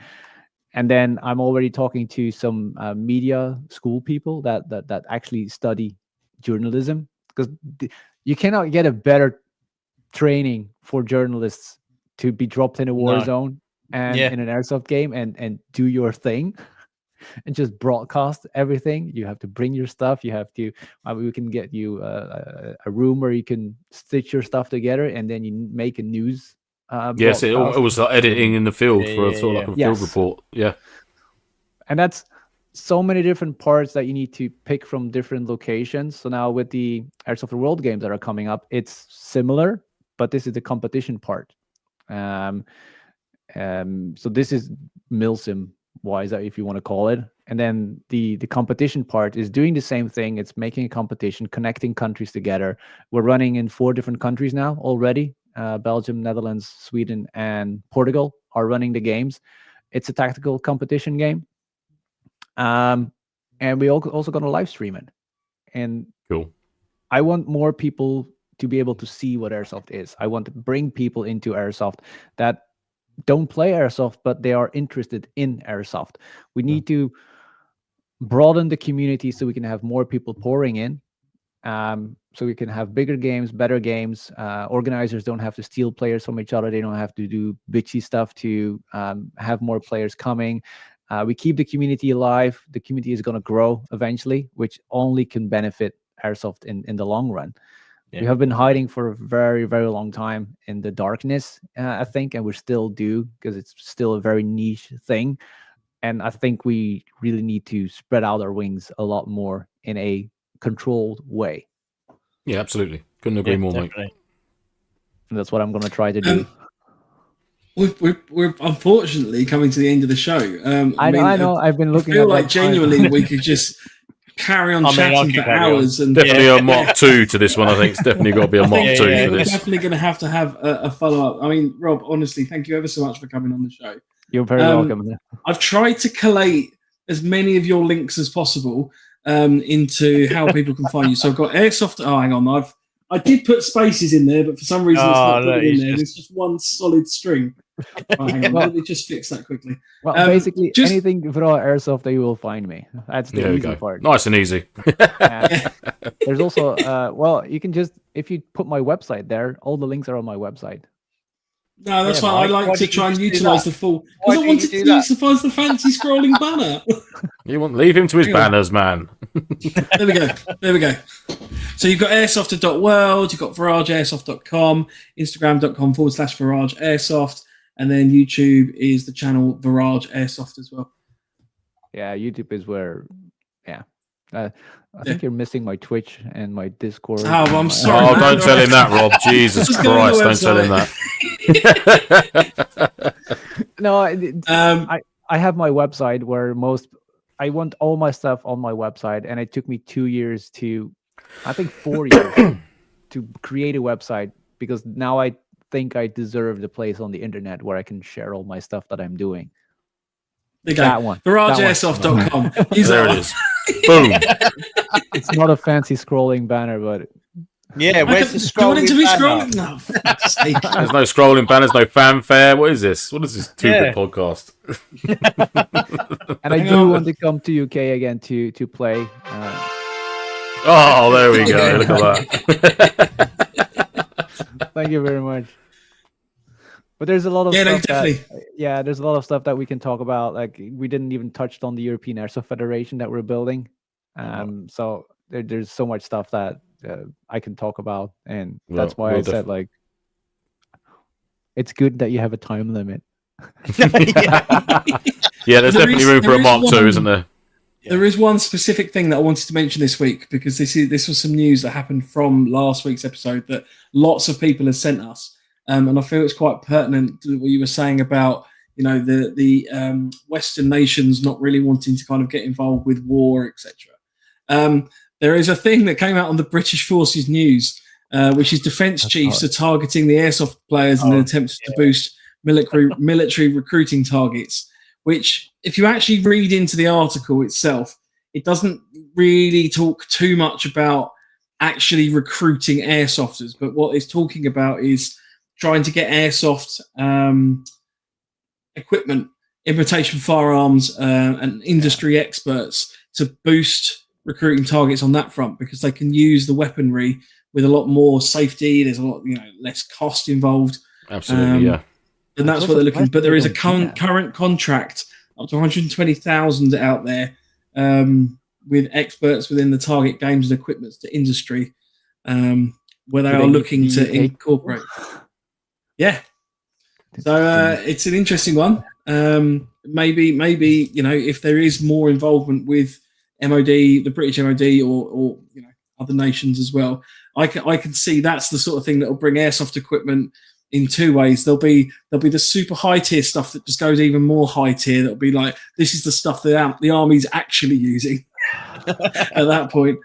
and then I'm already talking to some media school people that actually study journalism, because you cannot get a better training for journalists to be dropped in a war zone and in an airsoft game and do your thing and just broadcast everything. You have to bring your stuff. You have to, we can get you a room where you can stitch your stuff together, and then you make a news. Yes, it was like editing in the field for sort of like a field Yes. report. Yeah. And that's so many different parts that you need to pick from different locations. So now with the Airsoft World Games that are coming up, it's similar, but this is the competition part. So this is MilSim wise, if you want to call it. And then the competition part is doing the same thing. It's making a competition, connecting countries together. We're running in 4 different countries now already. Belgium, Netherlands, Sweden, and Portugal are running the games. It's a tactical competition game. And we also going to live stream it. And Cool. I want more people to be able to see what Airsoft is. I want to bring people into Airsoft that don't play Airsoft, but they are interested in Airsoft. We need to broaden the community so we can have more people pouring in. So we can have bigger games, better games. Organizers don't have to steal players from each other. They don't have to do bitchy stuff to have more players coming. We keep the community alive. The community is going to grow eventually, which only can benefit Airsoft in the long run. We have been hiding for a very, very long time in the darkness, I think, and we still do, because it's still a very niche thing. And I think we really need to spread out our wings a lot more in a controlled way. Yeah, absolutely. Couldn't agree more, mate. And that's what I'm going to try to do. We're unfortunately coming to the end of the show. I know. I've been looking. I feel like genuinely we could just carry on chatting for hours. And definitely a Mark 2 to this one. I think it's definitely got to be a Mark 2 for We're this. definitely going to have a follow up. I mean, Rob, honestly, thank you ever so much for coming on the show. You're very welcome. I've tried to collate as many of your links as possible into how people can find you. So I've got Airsoft. Oh, hang on. I did put spaces in there, but for some reason it's not put in there. It's just one solid string. Oh, hang on. Let me just fix that quickly. Well, basically, anything for Airsoft that you will find me. That's the easy part. Nice and easy. There's also, you can just, if you put my website there, all the links are on my website. No, that's why I like to try and utilize the full. Because I wanted to utilize the fancy scrolling banner. You want leave him to his banners, man. There we go. So you've got airsoft.world, you've got verageairsoft.com, instagram.com/Verage Airsoft, and then YouTube is the channel Verage Airsoft as well. Yeah, YouTube is where, I think you're missing my Twitch and my Discord. Oh, well, I'm sorry. Oh, don't tell him that, Rob. Jesus Christ, don't tell him that. No, I have my website where I want all my stuff on my website, and it took me 2 years to, I think 4 years to create a website, because now I think I deserve the place on the internet where I can share all my stuff that I'm doing. That one. VerageAirsoft.com. There it is. Boom. It's not a fancy scrolling banner, but where's the scrolling? Do you want it to be banner? scrolling? No, for fuck's sake. There's no scrolling banners, no fanfare. What is this? What is this stupid podcast? And I do want to come to UK again to play. Oh, there we go. Look at that. Thank you very much. But there's a lot of there's a lot of stuff that we can talk about. Like, we didn't even touch on the European Airsoft Federation that we're building. So there's so much stuff that I can talk about, and that's why I said, like, it's good that you have a time limit. There's definitely room for a Mark 2, isn't there? There is one specific thing that I wanted to mention this week, because this was some news that happened from last week's episode that lots of people have sent us. And I feel it's quite pertinent to what you were saying about, the Western nations not really wanting to kind of get involved with war, etc. There is a thing that came out on the British Forces News, which is defence chiefs are targeting the airsoft players in an attempt to boost military recruiting targets, which if you actually read into the article itself, it doesn't really talk too much about actually recruiting airsofters, but what it's talking about is trying to get airsoft equipment, imitation firearms, and industry experts to boost recruiting targets on that front, because they can use the weaponry with a lot more safety. There's a lot, less cost involved. Absolutely, yeah. And that's what they're looking. But there is a current contract up to 120,000 out there with experts within the target games and equipment to industry, where they are looking to incorporate. Yeah. So it's an interesting one. Maybe if there is more involvement with MOD, the British MOD, or other nations as well, I can see that's the sort of thing that will bring airsoft equipment in two ways. There'll be the super high tier stuff that just goes even more high tier. That'll be like, this is the stuff that the army's actually using at that point.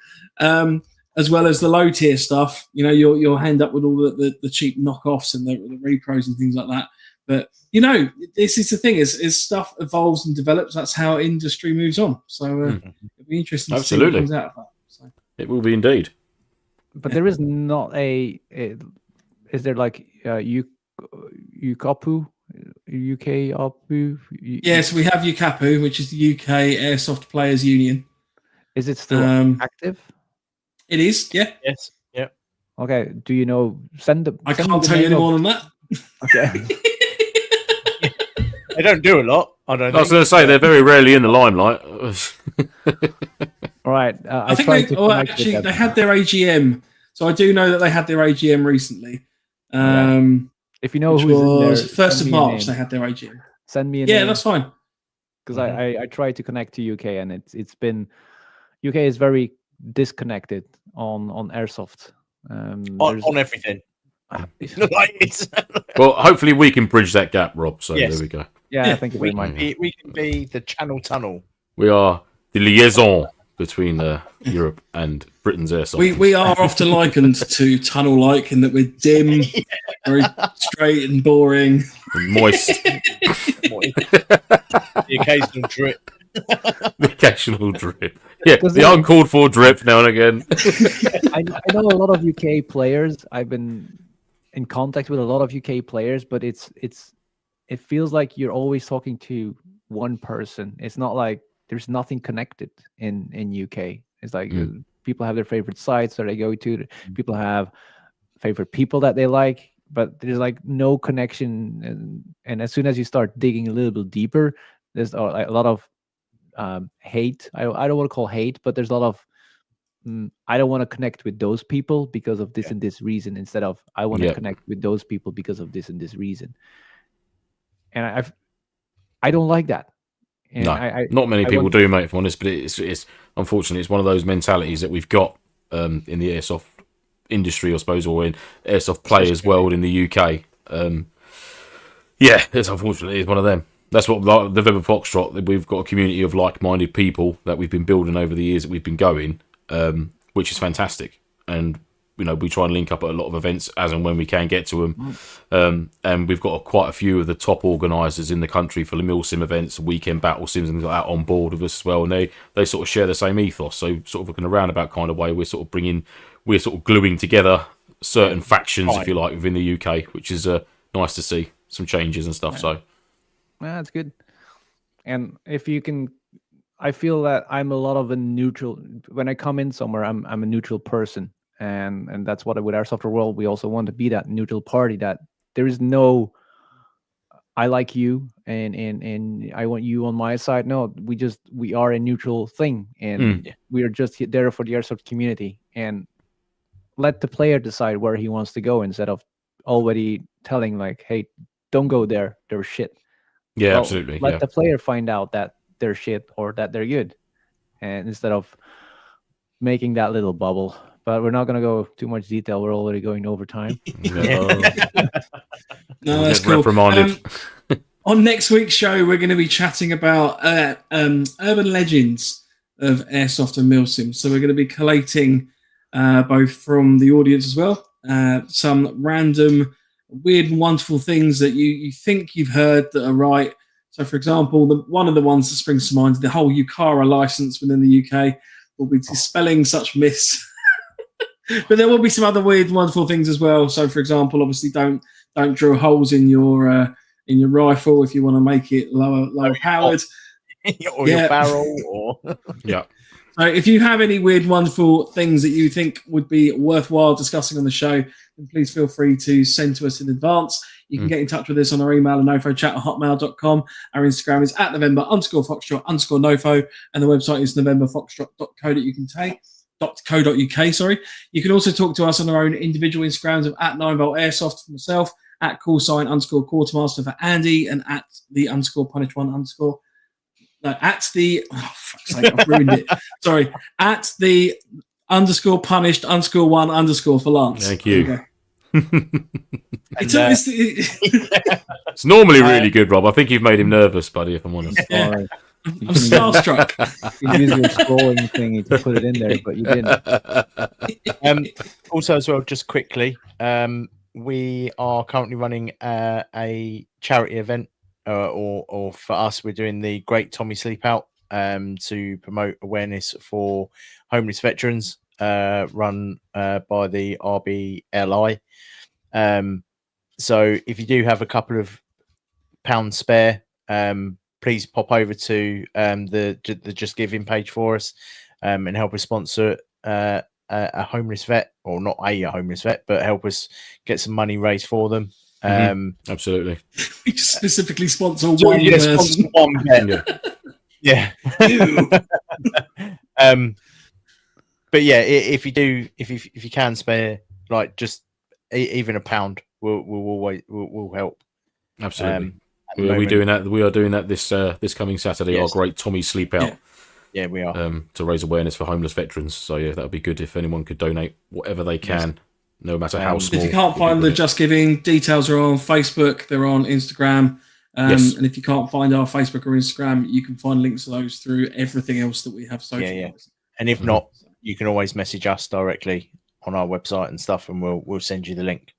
As well as the low tier stuff, you'll end up with all the cheap knockoffs and the repros and things like that. But this is the thing: as stuff evolves and develops, that's how industry moves on. So it'll be interesting to see what comes out of that. So. It will be indeed. But there is not is there like UKAPU? UKAPU? Yes, we have UKAPU, which is the UK Airsoft Players Union. Is it still active? It is, yeah. Yes, yeah. Okay, do you know? I can't tell you any more than that. Okay. They don't do a lot. I was going to say they're very rarely in the limelight. All right. I think they had their AGM, so I do know that they had their AGM recently. If you know which who's was in there, 1st of March, they had their AGM. Send me a name. name. That's fine. Because I tried to connect to UK, and it's been UK is very disconnected on airsoft. On everything. Well, hopefully we can bridge that gap, Rob. So there we go. Yeah, thank you very much. We can be the channel tunnel. We are the liaison between Europe and Britain's airsoft. We are often likened to tunnel-like in that we're dim, very straight and boring, and moist. The occasional drip. The occasional drip. Yeah, the uncalled for drip now and again. I know a lot of UK players. I've been in contact with a lot of UK players, but it feels like you're always talking to one person. It's not like there's nothing connected in UK. It's like people have their favorite sites that they go to. People have favorite people that they like, but there's like no connection. And as soon as you start digging a little bit deeper, there's a lot of hate. I don't want to call hate, but there's a lot of I don't want to connect with those people because of this and this reason, instead of I want to connect with those people because of this and this reason. And I don't like that. And no, not many people do, mate, if I'm honest, but it's unfortunately it's one of those mentalities that we've got in the airsoft industry, I suppose, or in airsoft players world in the UK. It's unfortunately it's one of them. That's what November Foxtrot, we've got a community of like-minded people that we've been building over the years that we've been going, which is fantastic. And we try and link up at a lot of events as and when we can get to them. And we've got quite a few of the top organisers in the country for the MilSim events, weekend battle sims and things like that on board with us as well. And they sort of share the same ethos. So sort of in a roundabout kind of way, we're sort of gluing together certain factions, if you like, within the UK, which is nice to see some changes and stuff. So that's good. And if you can, I feel that I'm a lot of a neutral. When I come in somewhere, I'm a neutral person. And that's what with our software world, we also want to be that neutral party, that there is no I like you and I want you on my side. No, we are a neutral thing, and we are just there for the airsoft community, and let the player decide where he wants to go instead of already telling like, hey, don't go there, they're shit. Yeah, absolutely. Let the player find out that they're shit or that they're good, and instead of making that little bubble. But we're not going to go too much detail. We're already going over time. No, that's cool. On next week's show, we're going to be chatting about urban legends of airsoft and MilSim. So we're going to be collating both from the audience as well, some random, weird and wonderful things that you think you've heard that are right. So, for example, one of the ones that springs to mind is the whole UCARA license within the UK. We'll be dispelling such myths. But there will be some other weird, wonderful things as well. So, for example, obviously, don't drill holes in your rifle if you want to make it lower powered, or your barrel, or Yeah. So, if you have any weird, wonderful things that you think would be worthwhile discussing on the show, then please feel free to send to us in advance. You can get in touch with us on our email at nofochat@hotmail.com. Our Instagram is at November_Foxtrot_NoFo, and the website is novemberfoxtrot.co.uk. Sorry. You can also talk to us on our own individual Instagrams of at 9volt Airsoft for myself, at _Quartermaster for Andy, and at the _Punish1_ No, at the fuck's sake, I've ruined it. Sorry, at the _Punished_1_ for Lance. Thank you. It's normally really good, Rob. I think you've made him nervous, buddy, if I'm honest. Yeah. I'm starstruck. You use your scrolling thingy to put it in there, but you didn't. Also, as well, just quickly, we are currently running a charity event, or for us, we're doing the Great Tommy Sleep Out to promote awareness for homeless veterans, run by the RBLI. So if you do have a couple of pounds spare, please pop over to the Just Giving page for us and help us sponsor a homeless vet, or not a homeless vet, but help us get some money raised for them. Absolutely. We just specifically sponsor one person. One vet. Yeah. But yeah, if you can spare, like, just even a pound, we'll help. Absolutely. We are doing that this coming Saturday. Yes. Our Great Tommy Sleep Out. Yeah, we are. To raise awareness for homeless veterans. So yeah, that would be good if anyone could donate whatever they can, no matter how small. If you can't find the Just Giving, details are on Facebook. They're on Instagram. And if you can't find our Facebook or Instagram, you can find links to those through everything else that we have social. Yeah. And if not, you can always message us directly on our website and stuff, and we'll send you the link.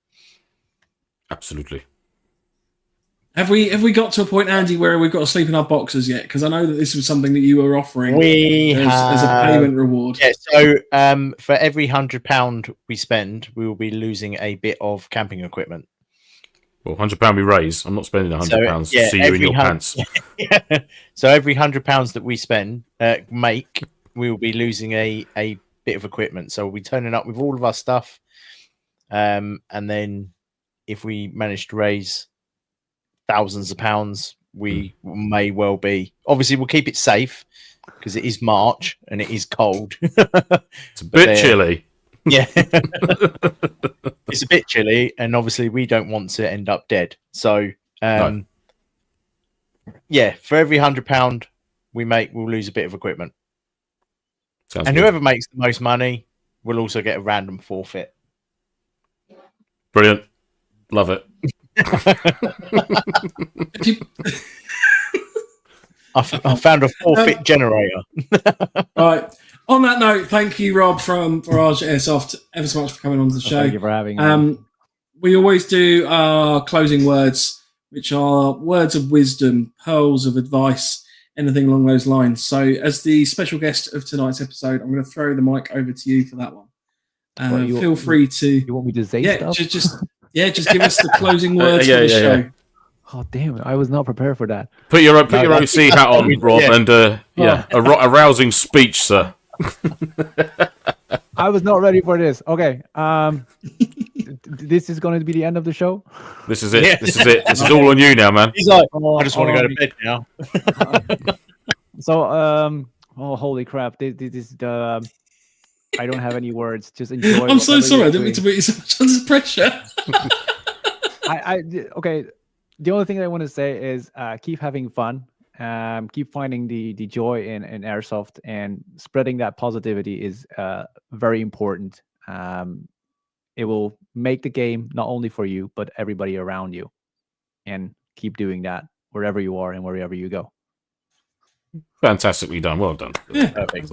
Absolutely. Have we got to a point, Andy, where we've got to sleep in our boxes yet? Because I know that this was something that you were offering as a payment reward. Yeah, so for every £100 we spend, we will be losing a bit of camping equipment. Well, £100 we raise. I'm not spending £100 to see you in your pants. So every £100 that we spend, we will be losing a bit of equipment. So we'll be turning up with all of our stuff. And then if we manage to raise thousands of pounds, we may well be. Obviously, we'll keep it safe because it is March and it is cold. It's a bit chilly. Yeah. It's a bit chilly, and obviously we don't want to end up dead. So, No. Yeah, for every £100 we make, we'll lose a bit of equipment. Sounds and good. whoever makes the most money will also get a random forfeit. Brilliant. Love it. I found a forfeit generator. All right. On that note, thank you, Rob from Verage Airsoft, ever so much for coming on to the show. Thank you for having me. We always do our closing words, which are words of wisdom, pearls of advice, anything along those lines. So, as the special guest of tonight's episode, I'm going to throw the mic over to you for that one. Feel free to. You want me to say stuff? Just give us the closing words for the show. Yeah. Oh, damn it. I was not prepared for that. Put your OC hat on, Rob, and a rousing speech, sir. I was not ready for this. Okay. This is going to be the end of the show? This is it. Yeah. This is it. This is all on you now, man. He's like, I just want to go to bed now. So, holy crap. This I don't have any words. Just enjoy. I'm so sorry. I didn't mean to put you so much under pressure. Okay. The only thing I want to say is keep having fun. Keep finding the joy in airsoft, and spreading that positivity is very important. It will make the game not only for you, but everybody around you. And keep doing that wherever you are and wherever you go. Fantastically done. Well done. Yeah. Perfect.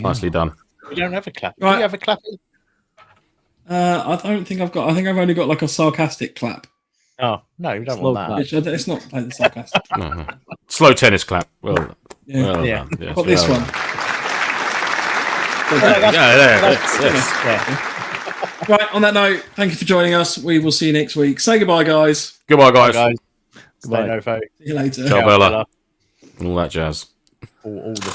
Nicely done. We don't have a clap. Right. Do you have a clap? I don't think I've got. I think I've only got like a sarcastic clap. Oh no, you don't Slow want clap. that. It's not playing the sarcastic. No. Slow tennis clap. Well, Yeah. well Yeah. done. Yes, But this well one. done. Yes. Yeah. Right, on that note, thank you for joining us. We will see you next week. Say goodbye, guys. Goodbye, guys. Guys, stay Goodbye. NoFo. See you later. Ciao, Bella. All that jazz. All the